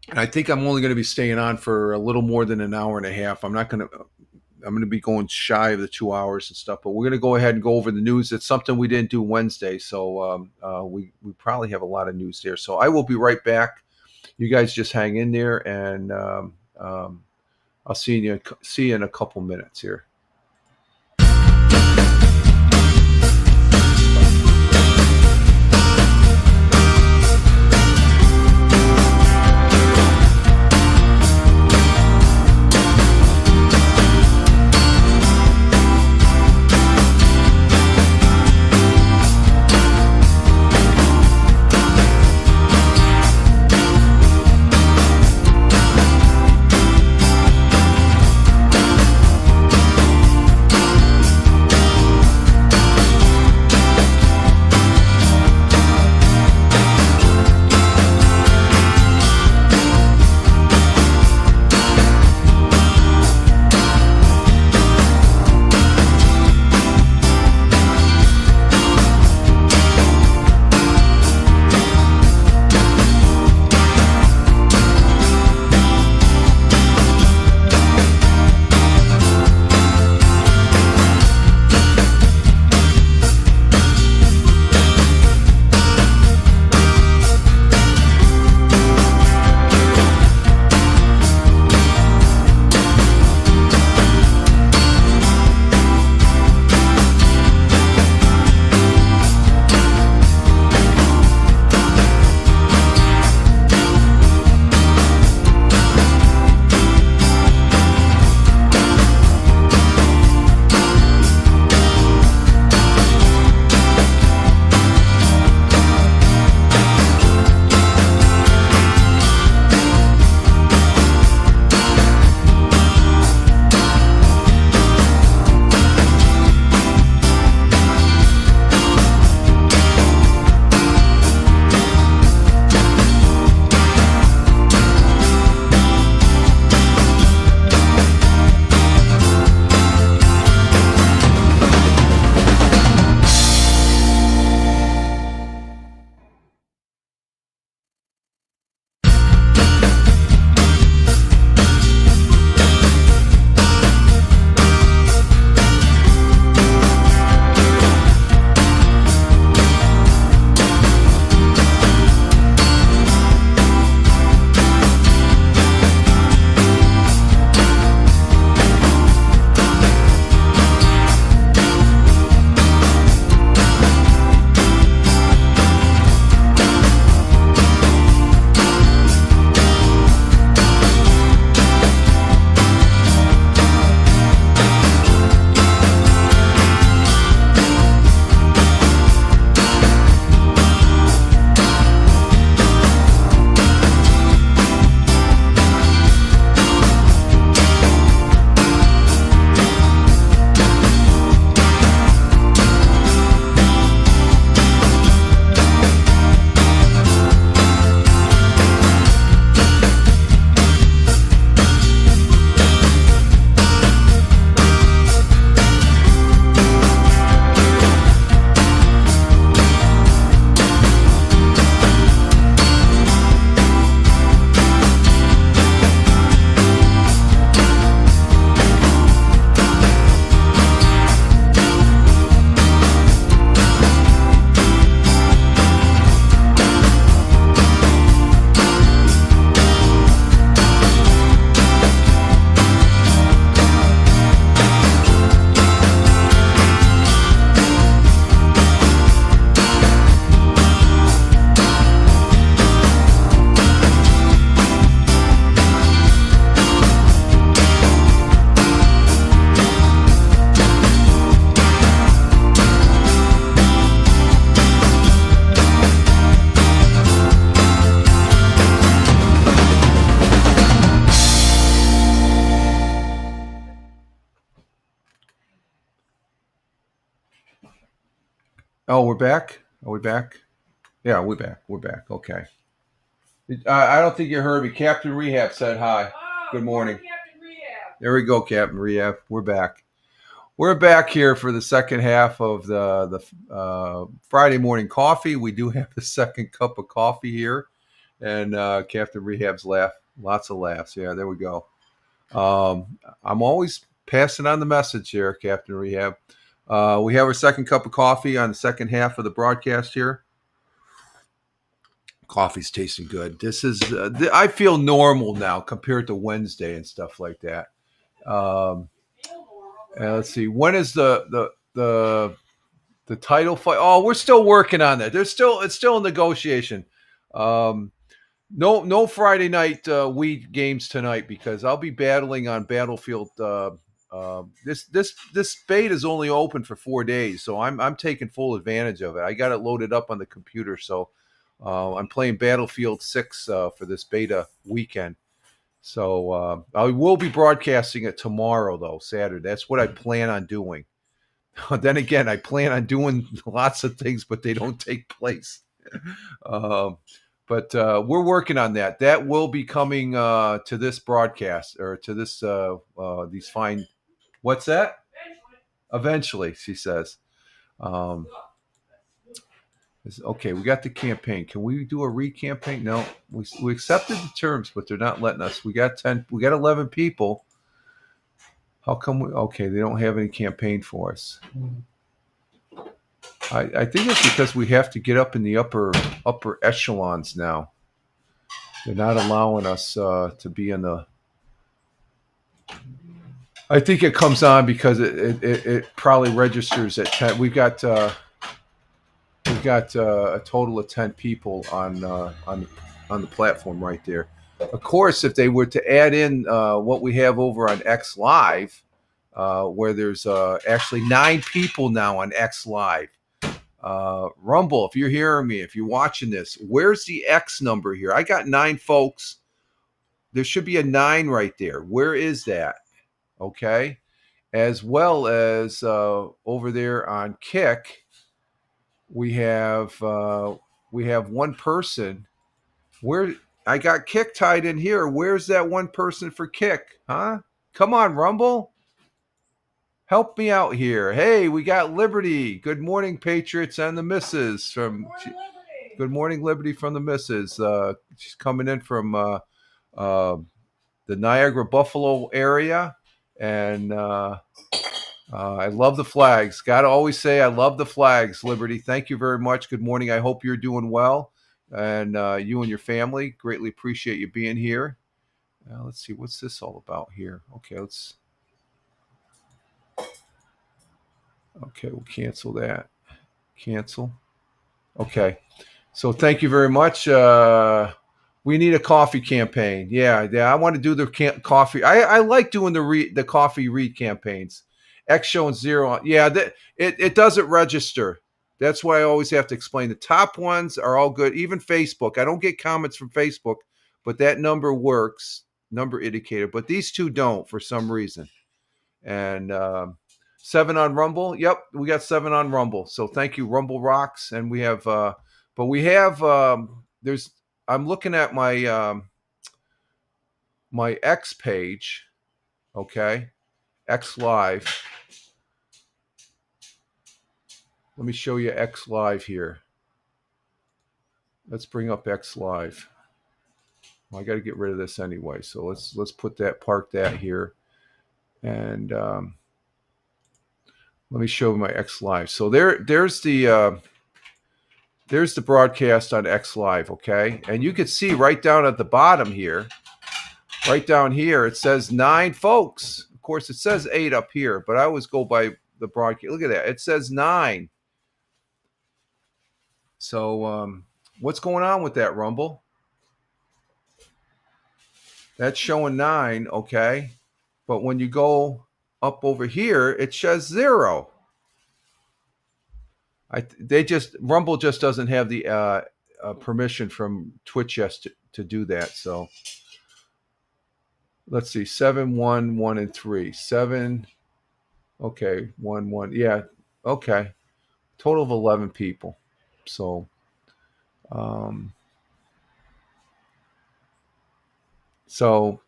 And I think I'm only going to be staying on for a little more than an hour and a half. I'm going to be going shy of the 2 hours and stuff, but we're going to go ahead and go over the news. It's something we didn't do Wednesday, so we probably have a lot of news there. So I will be right back. You guys just hang in there, and I'll see you in a couple minutes here. Oh, we're back. Are we back? Yeah, we're back. We're back. Okay. I don't think you heard me. Captain Rehab said hi. Good morning. Captain Rehab. There we go, Captain Rehab. We're back. We're back here for the second half of the Friday morning coffee. We do have the second cup of coffee here, and Captain Rehab's laugh. Lots of laughs. Yeah, there we go. I'm always passing on the message here, Captain Rehab. We have our second cup of coffee on the second half of the broadcast here. Coffee's tasting good. This is I feel normal now compared to Wednesday and stuff like that. Let's see. When is the title fight? Oh, we're still working on that. It's still a negotiation. No Friday night Wii games tonight because I'll be battling on Battlefield. This beta is only open for 4 days, so I'm taking full advantage of it. I got it loaded up on the computer, so I'm playing Battlefield 6 for this beta weekend. So I will be broadcasting it tomorrow, though, Saturday. That's what I plan on doing. Then again, I plan on doing lots of things, but they don't take place. But we're working on that. That will be coming to this broadcast or to this these fine. What's that? Eventually, she says. Okay, we got the campaign. Can we do a re-campaign? No, we accepted the terms, but they're not letting us. We got 11 people. How come okay, they don't have any campaign for us. I think it's because we have to get up in the upper echelons now. They're not allowing us to be in the. I think it comes on because it probably registers at 10. We've got a total of 10 people on the platform right there. Of course, if they were to add in what we have over on X Live, where there's actually 9 people now on X Live. Rumble, if you're hearing me, if you're watching this, where's the X number here? I got 9 folks. There should be a 9 right there. Where is that? Okay. As well as over there on Kick, we have one person. Where I got Kick tied in here. Where's that one person for Kick? Huh? Come on, Rumble. Help me out here. Hey, we got Liberty. Good morning, Patriots and the Misses. Good morning, Liberty from the Misses. She's coming in from the Niagara Buffalo area. And I love the flags. Got to always say I love the flags, Liberty. Thank you very much. Good morning. I hope you're doing well. And you and your family. Greatly appreciate you being here. Let's see. What's this all about here? Okay, we'll cancel that. Cancel. Okay. So thank you very much. We need a coffee campaign. Yeah. I want to do the coffee. I like doing the coffee read campaigns. X showing 0. Yeah, it doesn't register. That's why I always have to explain. The top ones are all good. Even Facebook. I don't get comments from Facebook, but that number works. Number indicator. But these two don't for some reason. And 7 on Rumble. Yep, we got 7 on Rumble. So thank you, Rumble rocks. And we have, but we have. There's. I'm looking at my my X page. Okay, X Live. Let me show you X Live here. Let's bring up X Live. Well, I got to get rid of this anyway. So let's park that here, and. Let me show my X Live. So there's the broadcast on X Live, okay? And you can see right down at the bottom here, right down here, it says 9 folks. Of course, it says 8 up here, but I always go by the broadcast. Look at that. It says 9. So what's going on with that, Rumble? That's showing 9, okay? But when you go up over here, it says 0. Rumble just doesn't have the permission from Twitch to do that. So let's see, 7, 1, 1, and 3. 7. Okay, 1, 1. Yeah. Okay. Total of 11 people. So, so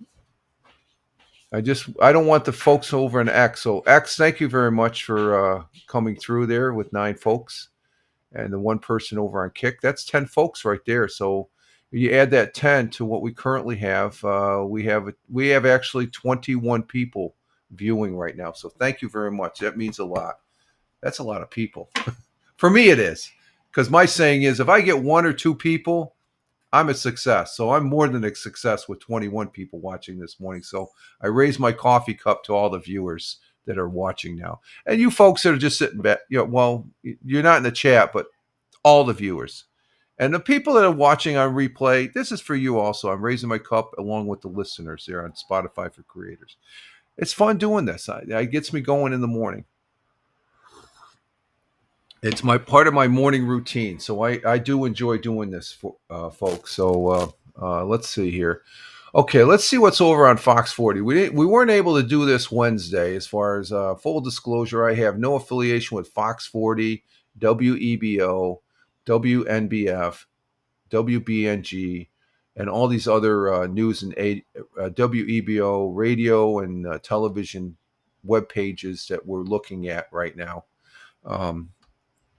I don't want the folks over in X. So X, thank you very much for coming through there with 9 folks, and the one person over on Kick. That's 10 folks right there. So you add that 10 to what we currently have. We have actually 21 people viewing right now. So thank you very much. That means a lot. That's a lot of people. For me, it is, because my saying is, if I get 1 or 2 people, I'm a success. So I'm more than a success with 21 people watching this morning. So I raise my coffee cup to all the viewers that are watching now. And you folks that are just sitting back, well, you're not in the chat, but all the viewers. And the people that are watching on replay, this is for you also. I'm raising my cup along with the listeners there on Spotify for Creators. It's fun doing this. It gets me going in the morning. It's my part of my morning routine, so I do enjoy doing this, folks. So let's see here. Okay, let's see what's over on Fox 40. We weren't able to do this Wednesday. As far as full disclosure, I have no affiliation with Fox 40, WEBO, WNBF, WBNG, and all these other news and WEBO radio and television web pages that we're looking at right now.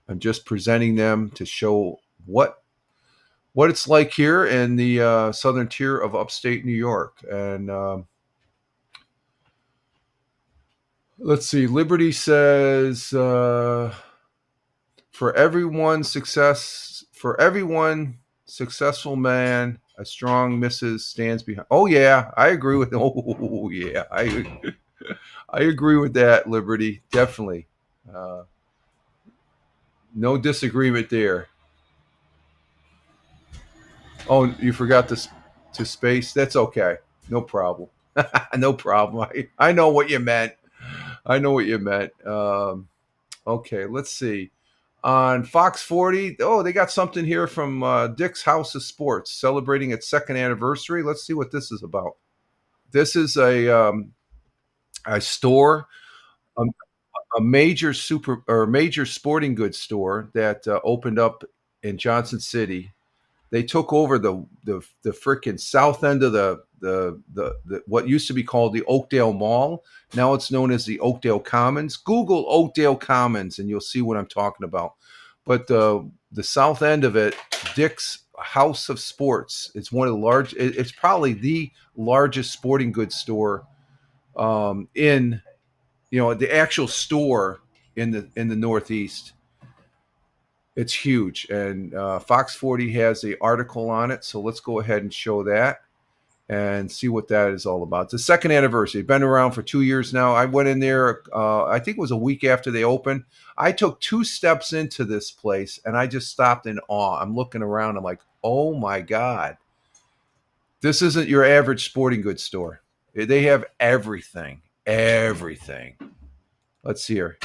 I'm just presenting them to show what it's like here in the southern tier of upstate New York. And let's see. Liberty says, for everyone successful man, a strong missus stands behind. Oh yeah, I agree with. Oh yeah, I agree with that. Liberty, definitely. No disagreement there. Oh, you forgot to space? That's okay. No problem. No problem. I know what you meant. Okay, let's see. On Fox 40, they got something here from Dick's House of Sports celebrating its 2nd anniversary. Let's see what this is about. This is a store, a major major sporting goods store that opened up in Johnson City. They took over the freaking south end of the what used to be called the Oakdale Mall. Now it's known as the Oakdale Commons. Google Oakdale Commons and you'll see what I'm talking about. But the south end of it, Dick's House of Sports, it's one of the it's probably the largest sporting goods store in the actual store in the Northeast. It's huge, and Fox 40 has an article on it, so let's go ahead and show that and see what that is all about. It's the 2nd anniversary. Been around for 2 years now. I went in there, I think it was a week after they opened. I took 2 steps into this place, and I just stopped in awe. I'm looking around. I'm like, oh, my God. This isn't your average sporting goods store. They have everything. Everything. Let's see here.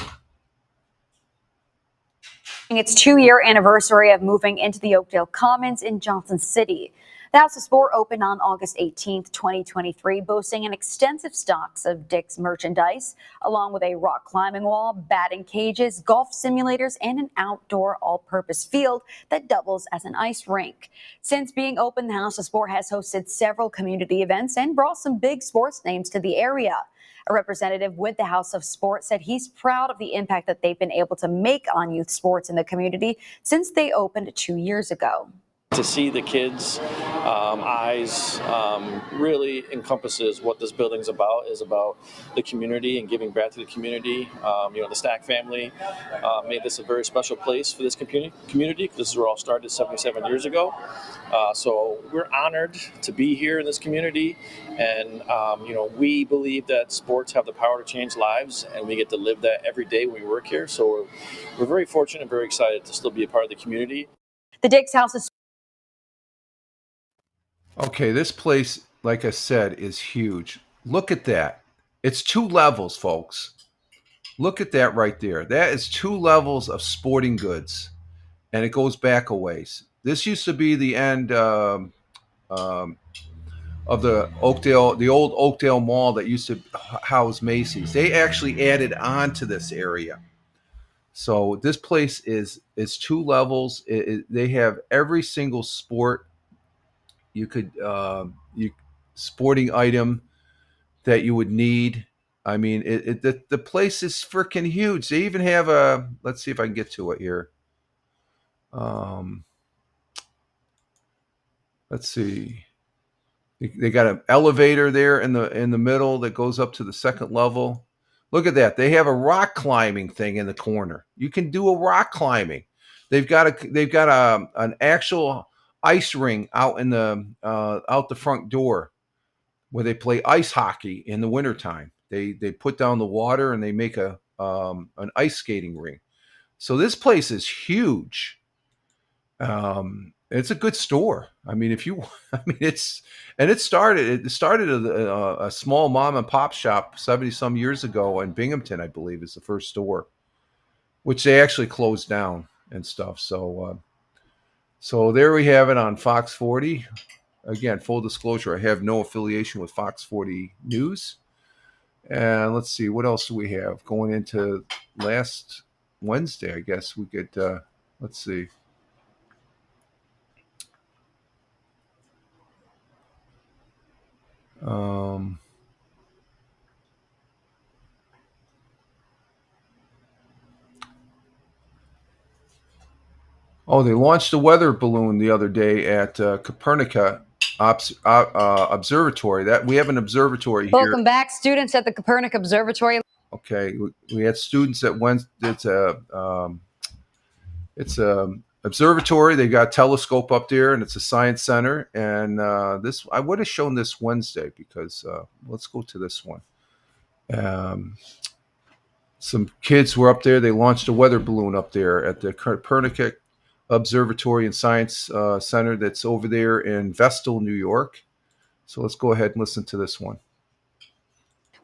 Its 2-year anniversary of moving into the Oakdale Commons in Johnson City. The House of Sport opened on August 18th, 2023, boasting an extensive stocks of Dick's merchandise, along with a rock climbing wall, batting cages, golf simulators, and an outdoor all-purpose field that doubles as an ice rink. Since being open, the House of Sport has hosted several community events and brought some big sports names to the area. A representative with the House of Sport said he's proud of the impact that they've been able to make on youth sports in the community since they opened 2 years ago. To see the kids' eyes really encompasses what this building's about, is about the community and giving back to the community. The Stack family made this a very special place for this community, because this is where it all started 77 years ago. So we're honored to be here in this community, and we believe that sports have the power to change lives, and we get to live that every day when we work here. So we're very fortunate and very excited to still be a part of the community. The Dick's House of Okay, this place, like I said, is huge. Look at that. It's 2 levels, folks. Look at that right there. That is 2 levels of sporting goods, and it goes back a ways. This used to be the end of the old Oakdale Mall that used to house Macy's. They actually added on to this area. So this place is 2 levels. They have every single sport you could you sporting item that you would need. I mean, the place is freaking huge. They even have a. Let's see if I can get to it here. Um, let's see. They got an elevator there in the middle that goes up to the second level. Look at that. They have a rock climbing thing in the corner. You can do a rock climbing. They've got an actual ice ring out in the out the front door where they play ice hockey in the wintertime. They put down the water and they make a an ice skating ring. So this place is huge. It's a good store. I mean, if you, I mean, it started a small mom and pop shop 70 some years ago in Binghamton, I believe, is the first store, which they actually closed down and stuff. So there we have it on Fox 40. Again, full disclosure, I have no affiliation with Fox 40 News. And let's see, what else do we have going into last Wednesday? I guess we could, let's see. Um, oh, they launched a weather balloon the other day at Copernica Observatory. That we have an observatory here. Welcome back, students at the Copernic Observatory. Okay, we had students that went. It's a observatory. They got a telescope up there, and it's a science center. And this I would have shown this Wednesday because let's go to this one. Some kids were up there. They launched a weather balloon up there at the Copernic Observatory and Science Center that's over there in Vestal, New York. So let's go ahead and listen to this one.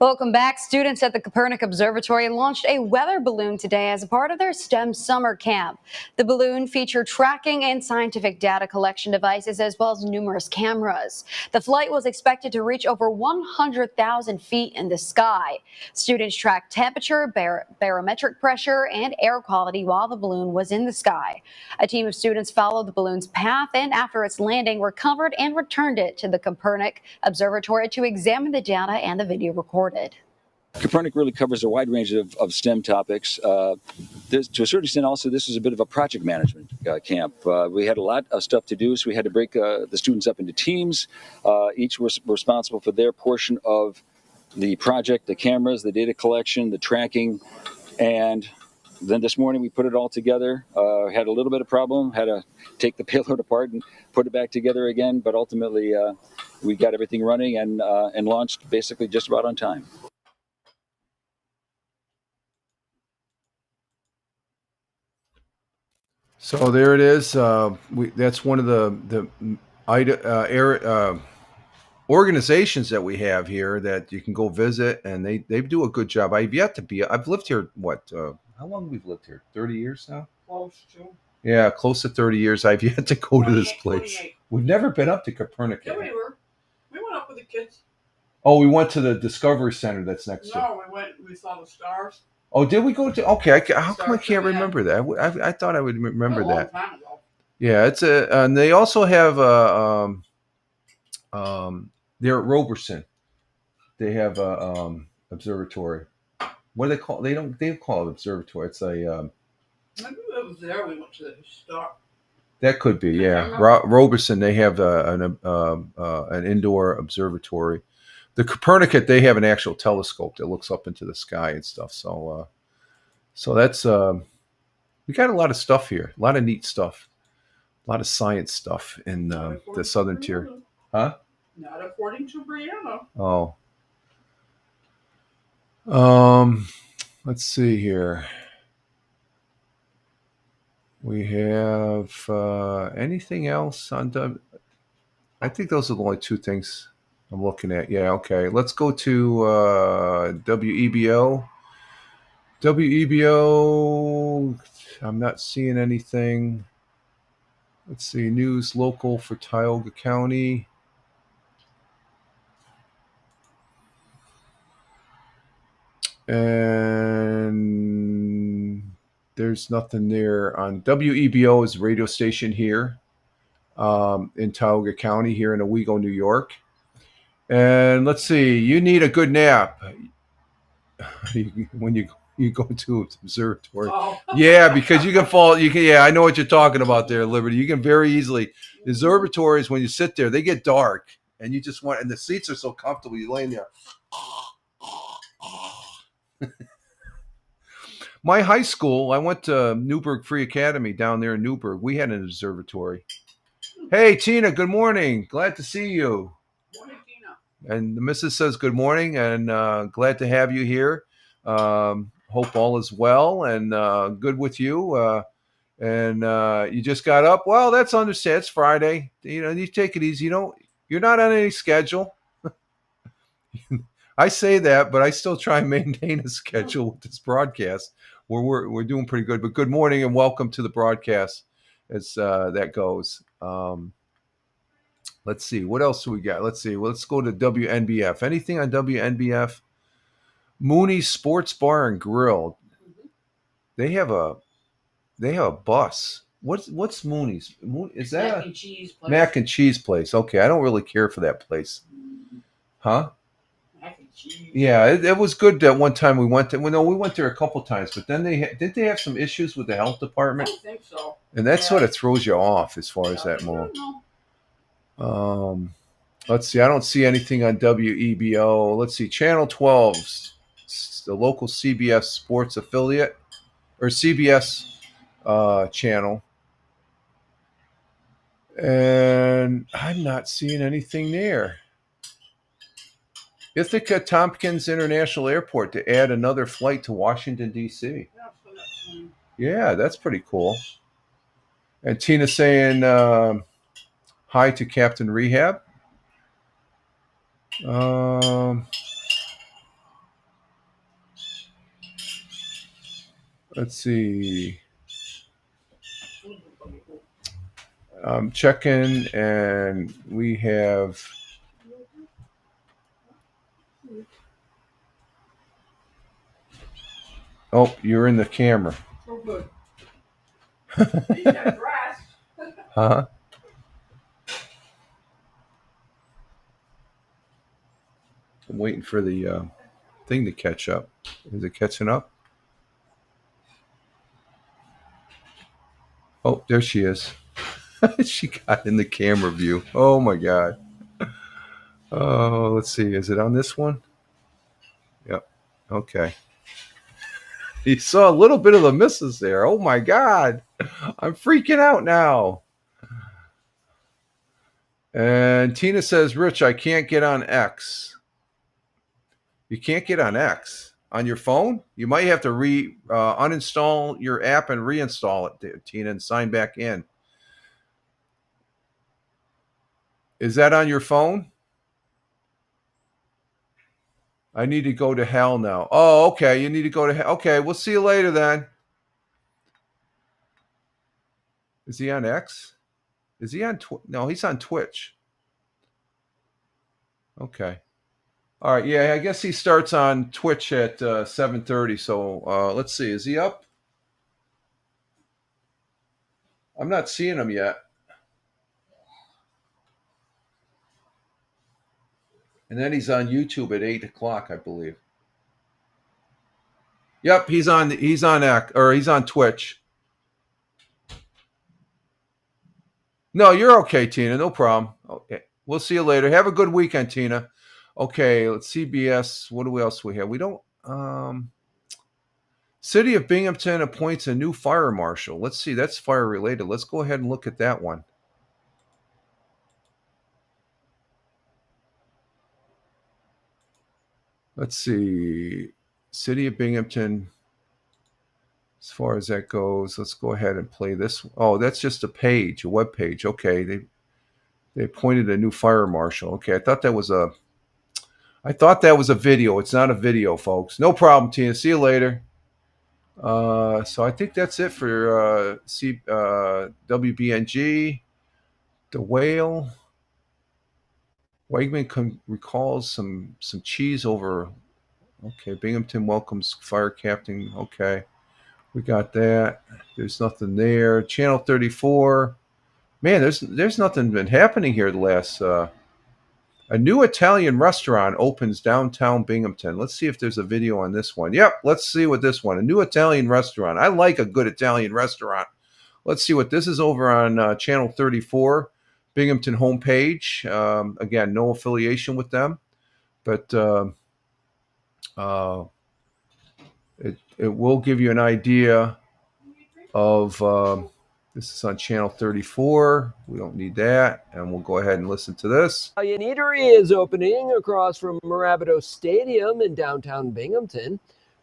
Welcome back. Students at the Copernic Observatory launched a weather balloon today as a part of their STEM summer camp. The balloon featured tracking and scientific data collection devices as well as numerous cameras. The flight was expected to reach over 100,000 feet in the sky. Students tracked temperature, barometric pressure, and air quality while the balloon was in the sky. A team of students followed the balloon's path and after its landing recovered and returned it to the Copernic Observatory to examine the data and the video recorded. Copernic really covers a wide range of STEM topics. To a certain extent, also, this was a bit of a project management camp. We had a lot of stuff to do, so we had to break the students up into teams. Each was responsible for their portion of the project, the cameras, the data collection, the tracking. And then this morning we put it all together. Had a little bit of problem, had to take the payload apart and put it back together again. But ultimately, we got everything running and launched basically just about on time. So there it is. That's one of the organizations that we have here that you can go visit, and they do a good job. I've yet to be. I've lived here. What? How long we've lived here? 30 years now. Close to. Yeah, close to 30 years. I've yet to go to this 28, place. 28. We've never been up to Copernic. Yeah, we were. We went up with the kids. Oh, we went to the Discovery Center that's next to. No, we saw the stars. Oh, did we go to? Okay, how come I Stars, can't yeah. remember that? I thought I would remember A long that. time ago. Yeah, it's and they also have they're at Roberson. They have a observatory. What do they call? They call it observatory. It's a Maybe it was there. We went to the star. that could be, yeah. Roberson, they have an indoor observatory. The Copernicus, they have an actual telescope that looks up into the sky and stuff. So that's we got a lot of stuff here, a lot of neat stuff, a lot of science stuff in the southern tier. Huh? Not according to Brianna. Oh. Let's see here. We have anything else on the? I think those are the only two things I'm looking at. Yeah, okay. Let's go to WEBO. WEBO, I'm not seeing anything. Let's see, news local for Tioga County. And There's nothing there on WEBO is a radio station here in Tioga County here in Owego, New York. And let's see, you need a good nap when you go to observatory. Oh. Yeah, because you can fall. You can. Yeah, I know what you're talking about there, Liberty. You can very easily. The observatories, when you sit there, they get dark, and you just want. And the seats are so comfortable. You laying there. My high school, I went to Newburgh Free Academy down there in Newburgh. We had an observatory. Hey, Tina. Good morning. Glad to see you. Morning, Tina. And the missus says good morning, and glad to have you here. Hope all is well and good with you. And you just got up. Well, that's understand. It's Friday. You take it easy. You're not on any schedule. I say that, but I still try and maintain a schedule with this broadcast. We're doing pretty good. But good morning and welcome to the broadcast as that goes. Let's see. What else do we got? Let's see. Well, let's go to WNBF. Anything on WNBF? Mooney's Sports Bar and Grill. They have a bus. What's Mooney's? Is that Mac and cheese place. mac and cheese place? Okay, I don't really care for that place. Huh? Mac and cheese. Yeah, it was good that one time we went there. Well, no, we went there a couple times, but then did they have some issues with the health I department? think so. And that Yeah. sort of throws you off as far as that I move. don't know. Let's see. I don't see anything on WEBO. Let's see. Channel 12, the local CBS sports affiliate or CBS channel. And I'm not seeing anything there. Ithaca Tompkins International Airport to add another flight to Washington, D.C. Yeah, so that's, Yeah, that's pretty cool. And Tina saying hi to Captain Rehab. Let's see. I'm checking, and we have. Oh, you're in the camera. so good. You got grass. Huh? I'm waiting for the thing to catch up. Is it catching up? Oh, there she is. She got in the camera view. Oh my God. Oh, let's see. Is it on this one? Yep. Okay. You saw a little bit of the misses there. Oh my God. I'm freaking out now. And Tina says, Rich, I can't get on X. You can't get on X on your phone? You might have to uninstall your app and reinstall it, Tina, and sign back in. Is that on your phone? I need to go to hell now. Oh, okay. You need to go to hell. Okay, we'll see you later then. Is he on X? Is he on No, he's on Twitch. Okay. All right. Yeah, I guess he starts on Twitch at 7:30. So let's see. Is he up? I'm not seeing him yet. And then he's on YouTube at 8 o'clock, I believe. Yep, he's on Twitch. No, you're okay, Tina. No problem. Okay. We'll see you later. Have a good weekend, Tina. Okay, let's CBS. What else we have? We don't City of Binghamton appoints a new fire marshal. Let's see. That's fire related. Let's go ahead and look at that one. Let's see. City of Binghamton. As far as that goes, let's go ahead and play this. Oh, that's just a page, a web page. Okay, they appointed a new fire marshal. Okay, I thought that was a video. It's not a video, folks. No problem, Tina. See you later. So I think that's it for WBNG. The Whale. Wegman recalls some cheese over. Okay, Binghamton welcomes fire captain. Okay. We got that. There's nothing there. Channel 34. Man, there's nothing been happening here the last. A new Italian restaurant opens downtown Binghamton. Let's see if there's a video on this one. Yep, let's see what this one. A new Italian restaurant. I like a good Italian restaurant. Let's see what this is over on Channel 34, Binghamton homepage. Again, no affiliation with them, but it will give you an idea of. This is on Channel 34. We don't need that. And we'll go ahead and listen to this. Italian Eatery is opening across from Marabito Stadium in downtown Binghamton.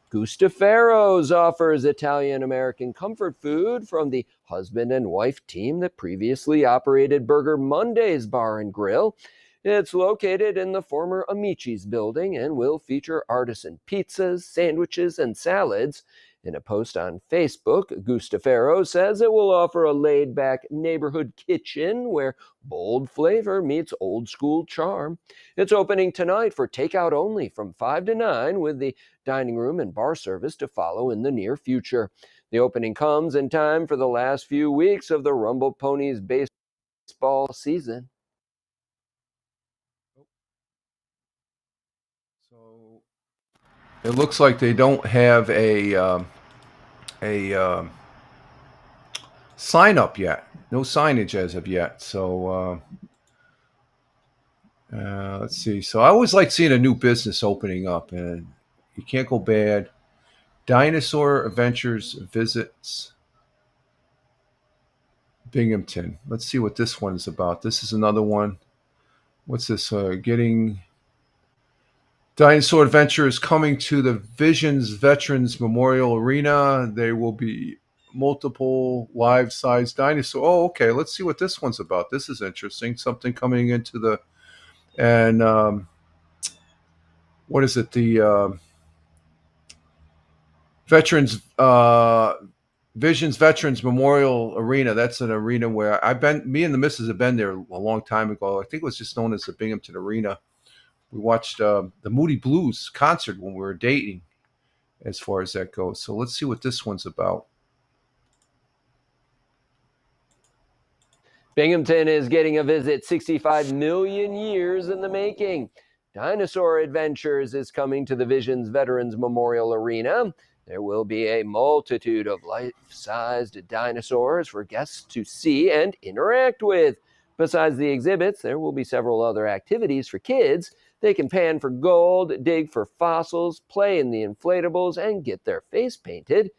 Gustaferro's offers Italian-American comfort food from the husband and wife team that previously operated Burger Monday's Bar and Grill. It's located in the former Amici's building and will feature artisan pizzas, sandwiches, and salads. In a post on Facebook, Gustaferro says it will offer a laid-back neighborhood kitchen where bold flavor meets old-school charm. It's opening tonight for takeout only from 5 to 9, with the dining room and bar service to follow in the near future. The opening comes in time for the last few weeks of the Rumble Ponies baseball season. So it looks like they don't have a sign up yet. No signage as of yet. So let's see. So I always like seeing a new business opening up, and you can't go bad. Dinosaur Adventures visits Binghamton. Let's see what this one is about. This is another one. What's this? Getting Dinosaur Adventure is coming to the Visions Veterans Memorial Arena. There will be multiple life-size dinosaurs. Oh, okay. Let's see what this one's about. This is interesting. Something coming into the what is it? The Veterans Visions Veterans Memorial Arena. That's an arena where I've been. Me and the missus have been there a long time ago. I think it was just known as the Binghamton Arena. We watched the Moody Blues concert when we were dating, as far as that goes. So let's see what this one's about. Binghamton is getting a visit 65 million years in the making. Dinosaur Adventures is coming to the Visions Veterans Memorial Arena. There will be a multitude of life-sized dinosaurs for guests to see and interact with. Besides the exhibits, there will be several other activities for kids. They can pan for gold, dig for fossils, play in the inflatables, and get their face painted.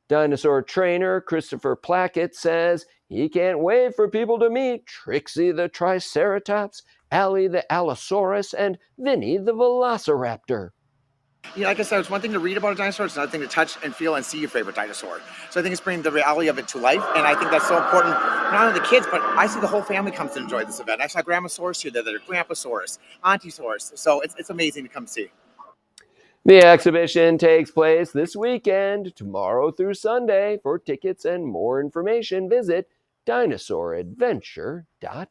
Dinosaur trainer Christopher Plackett says he can't wait for people to meet Trixie the Triceratops, Allie the Allosaurus, and Vinny the Velociraptor. Yeah, like I said, it's one thing to read about a dinosaur, it's another thing to touch and feel and see your favorite dinosaur. So I think it's bringing the reality of it to life, and I think that's so important, not only the kids, but I see the whole family comes to enjoy this event. I saw Grandmasaurus here, there, Grandpasaurus, Auntie-saurus, so it's amazing to come see. The exhibition takes place this weekend, tomorrow through Sunday. For tickets and more information, visit DinosaurAdventure.com.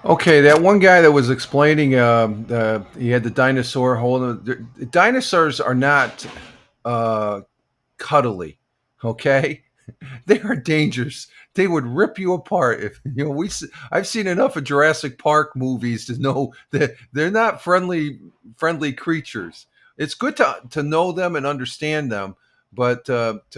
Okay, that one guy that was explaining, he had the dinosaur holding. Dinosaurs are not cuddly. Okay, they are dangerous. They would rip you apart. If I've seen enough of Jurassic Park movies to know that they're not friendly creatures. It's good to know them and understand them, but that's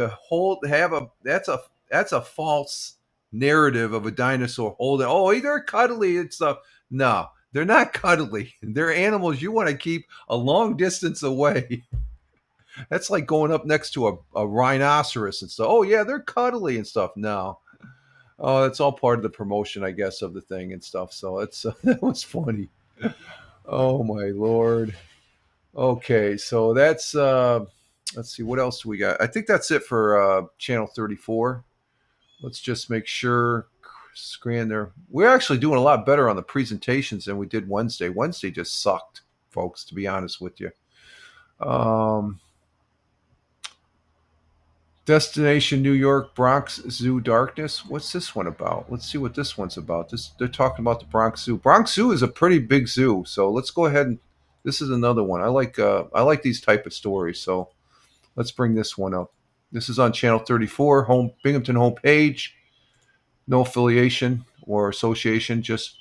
a false narrative of a dinosaur holding. Oh, they're cuddly and stuff. No, they're not cuddly. They're animals you want to keep a long distance away. That's like going up next to a rhinoceros and stuff. Oh yeah, they're cuddly and stuff. No. Oh, that's all part of the promotion, I guess, of the thing and stuff. So it's that was funny. Oh my Lord. Okay, so that's let's see, what else do we got? I think that's it for Channel 34. Let's just make sure, scan there. We're actually doing a lot better on the presentations than we did Wednesday. Wednesday just sucked, folks, to be honest with you. Destination New York, Bronx Zoo Darkness. What's this one about? Let's see what this one's about. They're talking about the Bronx Zoo. Bronx Zoo is a pretty big zoo, so let's go ahead and this is another one. I like these type of stories, so let's bring this one up. This is on Channel 34, Binghamton homepage. No affiliation or association, just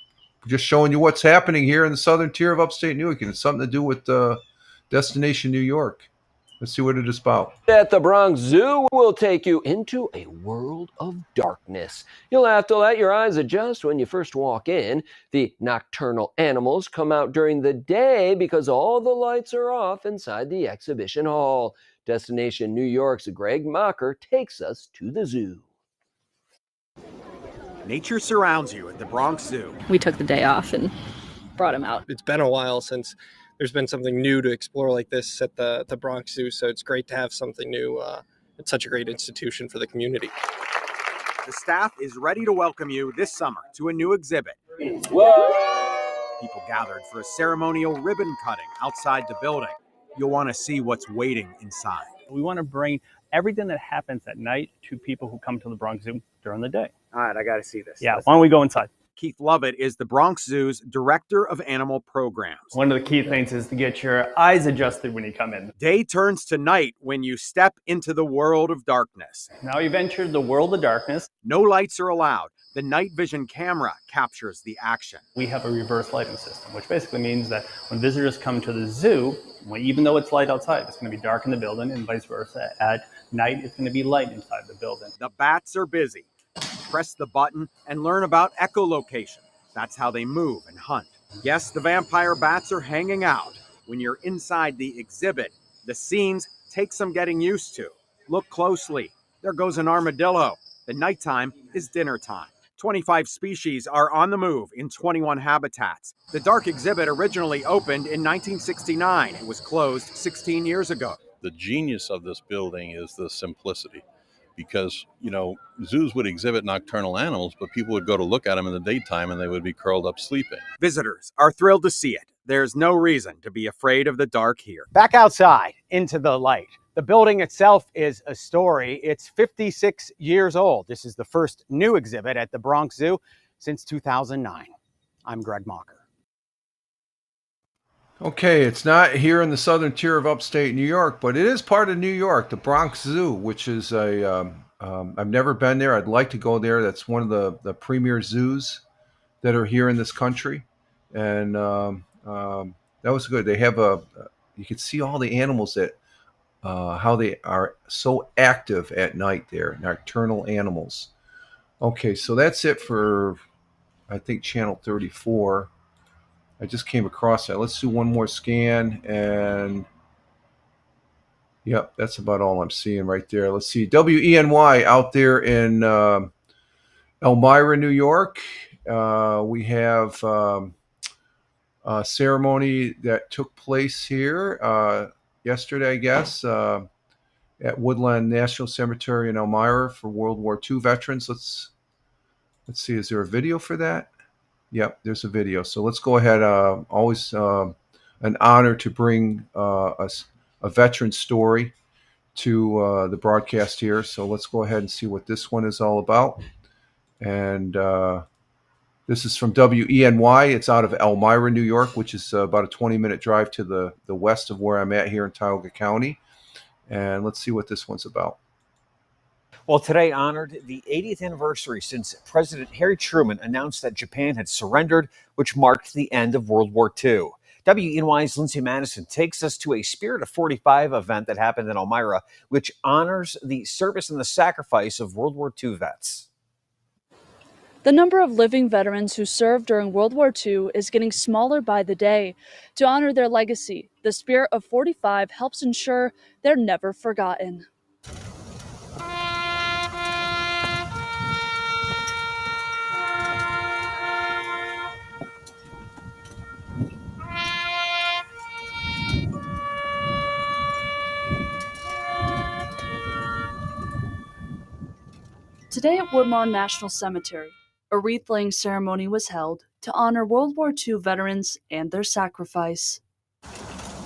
showing you what's happening here in the southern tier of upstate New York. And it's something to do with Destination New York. Let's see what it is about. At the Bronx Zoo, we'll take you into a world of darkness. You'll have to let your eyes adjust when you first walk in. The nocturnal animals come out during the day because all the lights are off inside the exhibition hall. Destination New York's Greg Mocker takes us to the zoo. Nature surrounds you at the Bronx Zoo. We took the day off and brought him out. It's been a while since there's been something new to explore like this at the Bronx Zoo, so it's great to have something new. It's such a great institution for the community. The staff is ready to welcome you this summer to a new exhibit. Whoa! People gathered for a ceremonial ribbon cutting outside the building. You'll want to see what's waiting inside. We want to bring everything that happens at night to people who come to the Bronx Zoo during the day. All right, I got to see this. Yeah, why don't we go inside? Keith Lovett is the Bronx Zoo's Director of Animal Programs. One of the key things is to get your eyes adjusted when you come in. Day turns to night when you step into the world of darkness. Now you've entered the world of darkness. No lights are allowed. The night vision camera captures the action. We have a reverse lighting system, which basically means that when visitors come to the zoo, even though it's light outside, it's going to be dark in the building, and vice versa. At night, it's going to be light inside the building. The bats are busy. Press the button and learn about echolocation. That's how they move and hunt. Yes, the vampire bats are hanging out. When you're inside the exhibit, the scenes take some getting used to. Look closely. There goes an armadillo. The nighttime is dinner time. 25 species are on the move in 21 habitats. The dark exhibit originally opened in 1969. It was closed 16 years ago. The genius of this building is the simplicity. Because, zoos would exhibit nocturnal animals, but people would go to look at them in the daytime and they would be curled up sleeping. Visitors are thrilled to see it. There's no reason to be afraid of the dark here. Back outside, into the light. The building itself is a story. It's 56 years old. This is the first new exhibit at the Bronx Zoo since 2009. I'm Greg Mocker. Okay, it's not here in the southern tier of upstate New York, but it is part of New York, the Bronx Zoo, which is I've never been there. I'd like to go there. That's one of the premier zoos that are here in this country. And that was good. They have you can see all the animals that, how they are so active at night there, nocturnal animals. Okay, so that's it for, I think, Channel 34. I just came across that. Let's do one more scan, and yep, that's about all I'm seeing right there. Let's see, WENY out there in Elmira, New York. We have a ceremony that took place here yesterday, I guess, at Woodland National Cemetery in Elmira for World War II veterans. Let's see, is there a video for that? Yep, there's a video. So let's go ahead. Always an honor to bring a veteran story to the broadcast here. So let's go ahead and see what this one is all about. And this is from WENY. It's out of Elmira, New York, which is about a 20-minute drive to the west of where I'm at here in Tioga County. And let's see what this one's about. Well, today honored the 80th anniversary since President Harry Truman announced that Japan had surrendered, which marked the end of World War II. WENY's Lindsay Madison takes us to a Spirit of 45 event that happened in Elmira, which honors the service and the sacrifice of World War II vets. The number of living veterans who served during World War II is getting smaller by the day. To honor their legacy, the Spirit of 45 helps ensure they're never forgotten. Today at Woodlawn National Cemetery, a wreath-laying ceremony was held to honor World War II veterans and their sacrifice.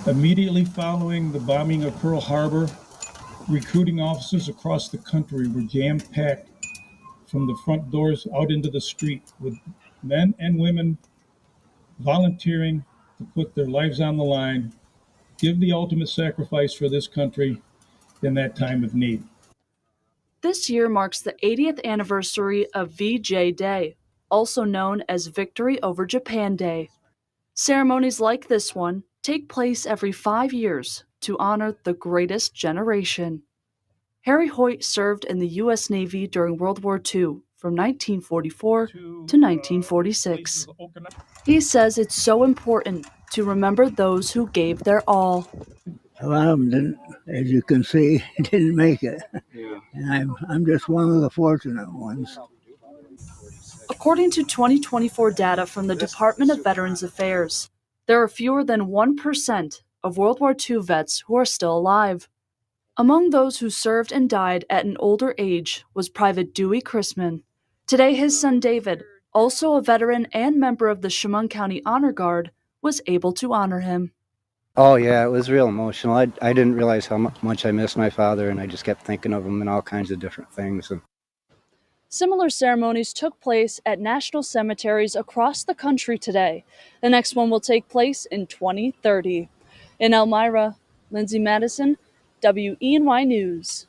Immediately following the bombing of Pearl Harbor, recruiting officers across the country were jam-packed from the front doors out into the street, with men and women volunteering to put their lives on the line, give the ultimate sacrifice for this country in that time of need. This year marks the 80th anniversary of VJ Day, also known as Victory over Japan Day. Ceremonies like this one take place every 5 years to honor the greatest generation. Harry Hoyt served in the U.S. Navy during World War II from 1944 to 1946. He says it's so important to remember those who gave their all. A lot of them didn't, as you can see, didn't make it. Yeah. And I'm just one of the fortunate ones. According to 2024 data from the Department of Veterans Affairs, there are fewer than 1% of World War II vets who are still alive. Among those who served and died at an older age was Private Dewey Chrisman. Today, his son David, also a veteran and member of the Chemung County Honor Guard, was able to honor him. Oh, yeah, it was real emotional. I didn't realize how much I missed my father, and I just kept thinking of him and all kinds of different things. Similar ceremonies took place at national cemeteries across the country today. The next one will take place in 2030. In Elmira, Lindsay Madison, WENY News.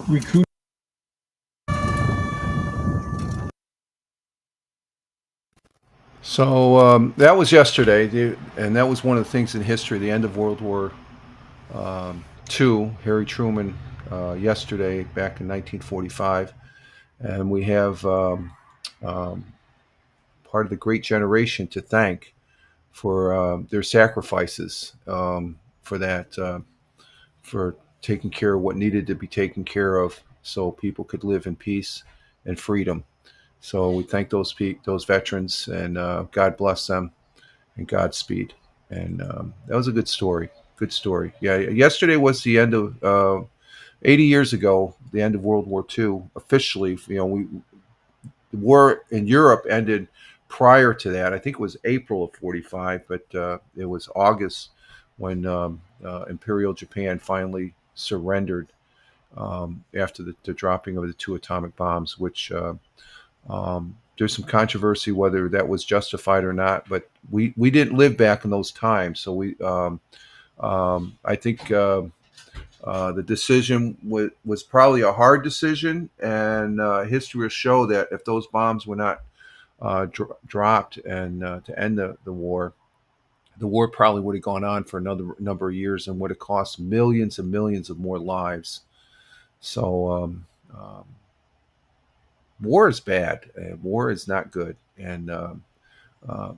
Recruit. So that was yesterday, and that was one of the things in history, the end of World War II. Harry Truman yesterday, back in 1945. And we have part of the great generation to thank for their sacrifices for that, for taking care of what needed to be taken care of so people could live in peace and freedom. So we thank those veterans, and God bless them and Godspeed. And that was a good story. Good story. Yeah, yesterday was the end of 80 years ago, the end of World War II. Officially, the war in Europe ended prior to that. I think it was April of 45, but it was August when Imperial Japan finally surrendered after the dropping of the 2 atomic bombs, which there's some controversy whether that was justified or not, but we didn't live back in those times. So I think the decision was probably a hard decision, and history will show that if those bombs were not dropped and to end the war probably would have gone on for another number of years and would have cost millions and millions of more lives. So war is bad. War is not good, and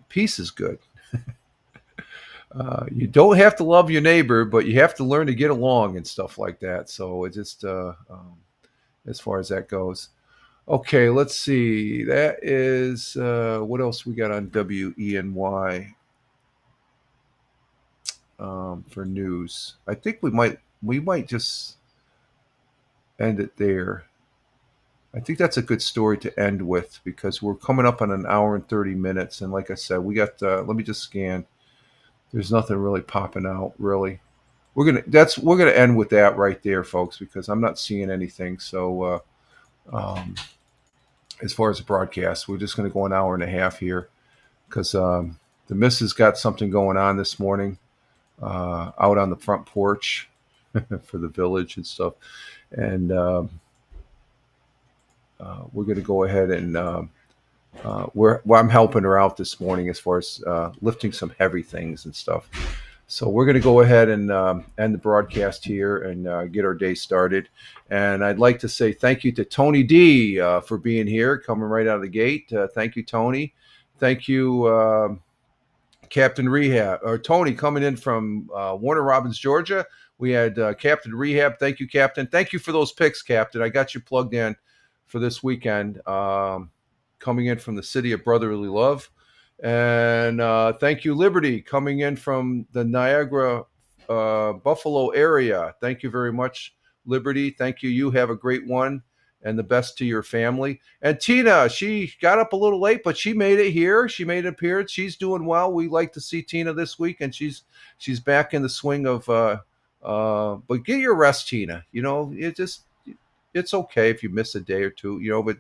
peace is good. You don't have to love your neighbor, but you have to learn to get along and stuff like that. So it just as far as that goes. Okay, let's see. That is what else we got on WENY for news. I think we might just end it there. I think that's a good story to end with because we're coming up on an hour and 30 minutes, and like I said, we got. Let me just scan. There's nothing really popping out. Really, we're gonna end with that right there, folks, because I'm not seeing anything. So. As far as the broadcast, we're just going to go an hour and a half here because the missus got something going on this morning out on the front porch for the village and stuff. And we're going to go ahead and I'm helping her out this morning as far as lifting some heavy things and stuff. So we're going to go ahead and end the broadcast here and get our day started. And I'd like to say thank you to Tony D for being here, coming right out of the gate. Thank you, Tony. Thank you, Captain Rehab, or Tony coming in from Warner Robins, Georgia. We had Captain Rehab. Thank you, Captain. Thank you for those picks, Captain. I got you plugged in for this weekend, coming in from the city of brotherly love. And thank you, Liberty, coming in from the Niagara, Buffalo area. Thank you very much, Liberty. Thank you. You have a great one and the best to your family. And Tina, she got up a little late, but she made it here. She made an appearance. She's doing well. We like to see Tina this week, and she's back in the swing of but get your rest, Tina. It's okay if you miss a day or two, but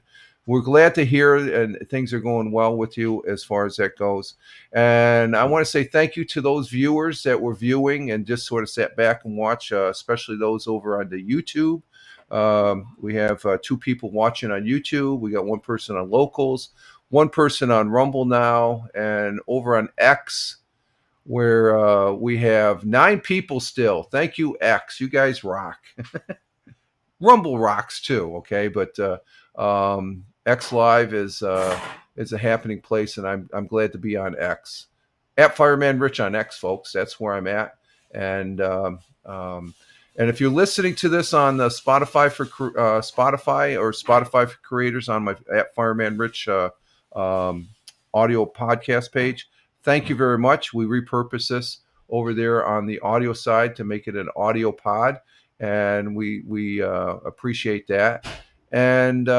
we're glad to hear and things are going well with you as far as that goes. And I want to say thank you to those viewers that were viewing and just sort of sat back and watch, especially those over on the YouTube. We have 2 people watching on YouTube. We got 1 person on Locals, 1 person on Rumble now, and over on X, where we have 9 people still. Thank you, X. You guys rock. Rumble rocks too, okay? But X Live is a happening place, and I'm glad to be on X. At Fireman Rich on X, folks. That's where I'm at. And if you're listening to this on the Spotify for creators on my at Fireman Rich audio podcast page, thank you very much. We repurpose this over there on the audio side to make it an audio pod, and we appreciate that. And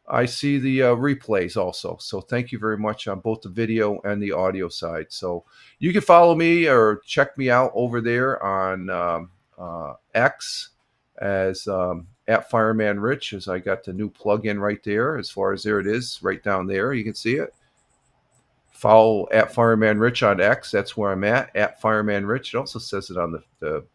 I see the replays also. So thank you very much on both the video and the audio side. So you can follow me or check me out over there on X as at Fireman Rich, as I got the new plug-in right there. As far as there it is, right down there. You can see it. Follow at Fireman Rich on X. That's where I'm at Fireman Rich. It also says it on the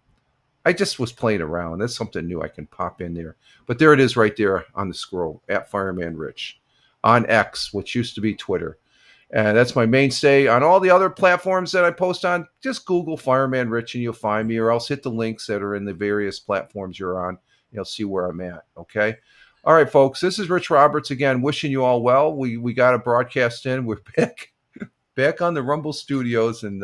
I just was playing around. That's something new I can pop in there. But there it is right there on the scroll, at Fireman Rich on X, which used to be Twitter. And that's my mainstay. On all the other platforms that I post on, just Google Fireman Rich and you'll find me, or else hit the links that are in the various platforms you're on. You'll see where I'm at, okay? All right, folks, this is Rich Roberts again, wishing you all well. We got a broadcast in. We're back on the Rumble Studios, and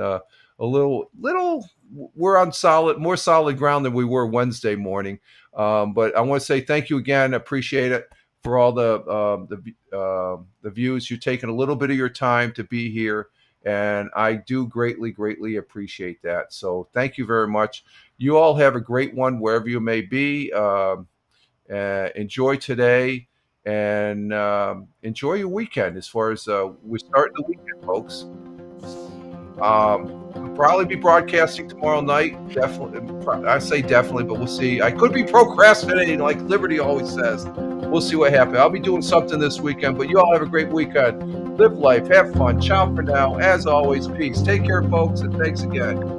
we're on more solid ground than we were Wednesday morning. But I want to say thank you again. Appreciate it for all the views. You're taking a little bit of your time to be here, and I do greatly appreciate that. So thank you very much. You all have a great one wherever you may be. Enjoy today, and enjoy your weekend. As far as we're starting the weekend, folks. I'll probably be broadcasting tomorrow night. Definitely, I say definitely, but we'll see. I could be procrastinating, like Liberty always says. We'll see what happens. I'll be doing something this weekend, but you all have a great weekend. Live life, have fun. Ciao for now. As always, peace. Take care, folks, and thanks again.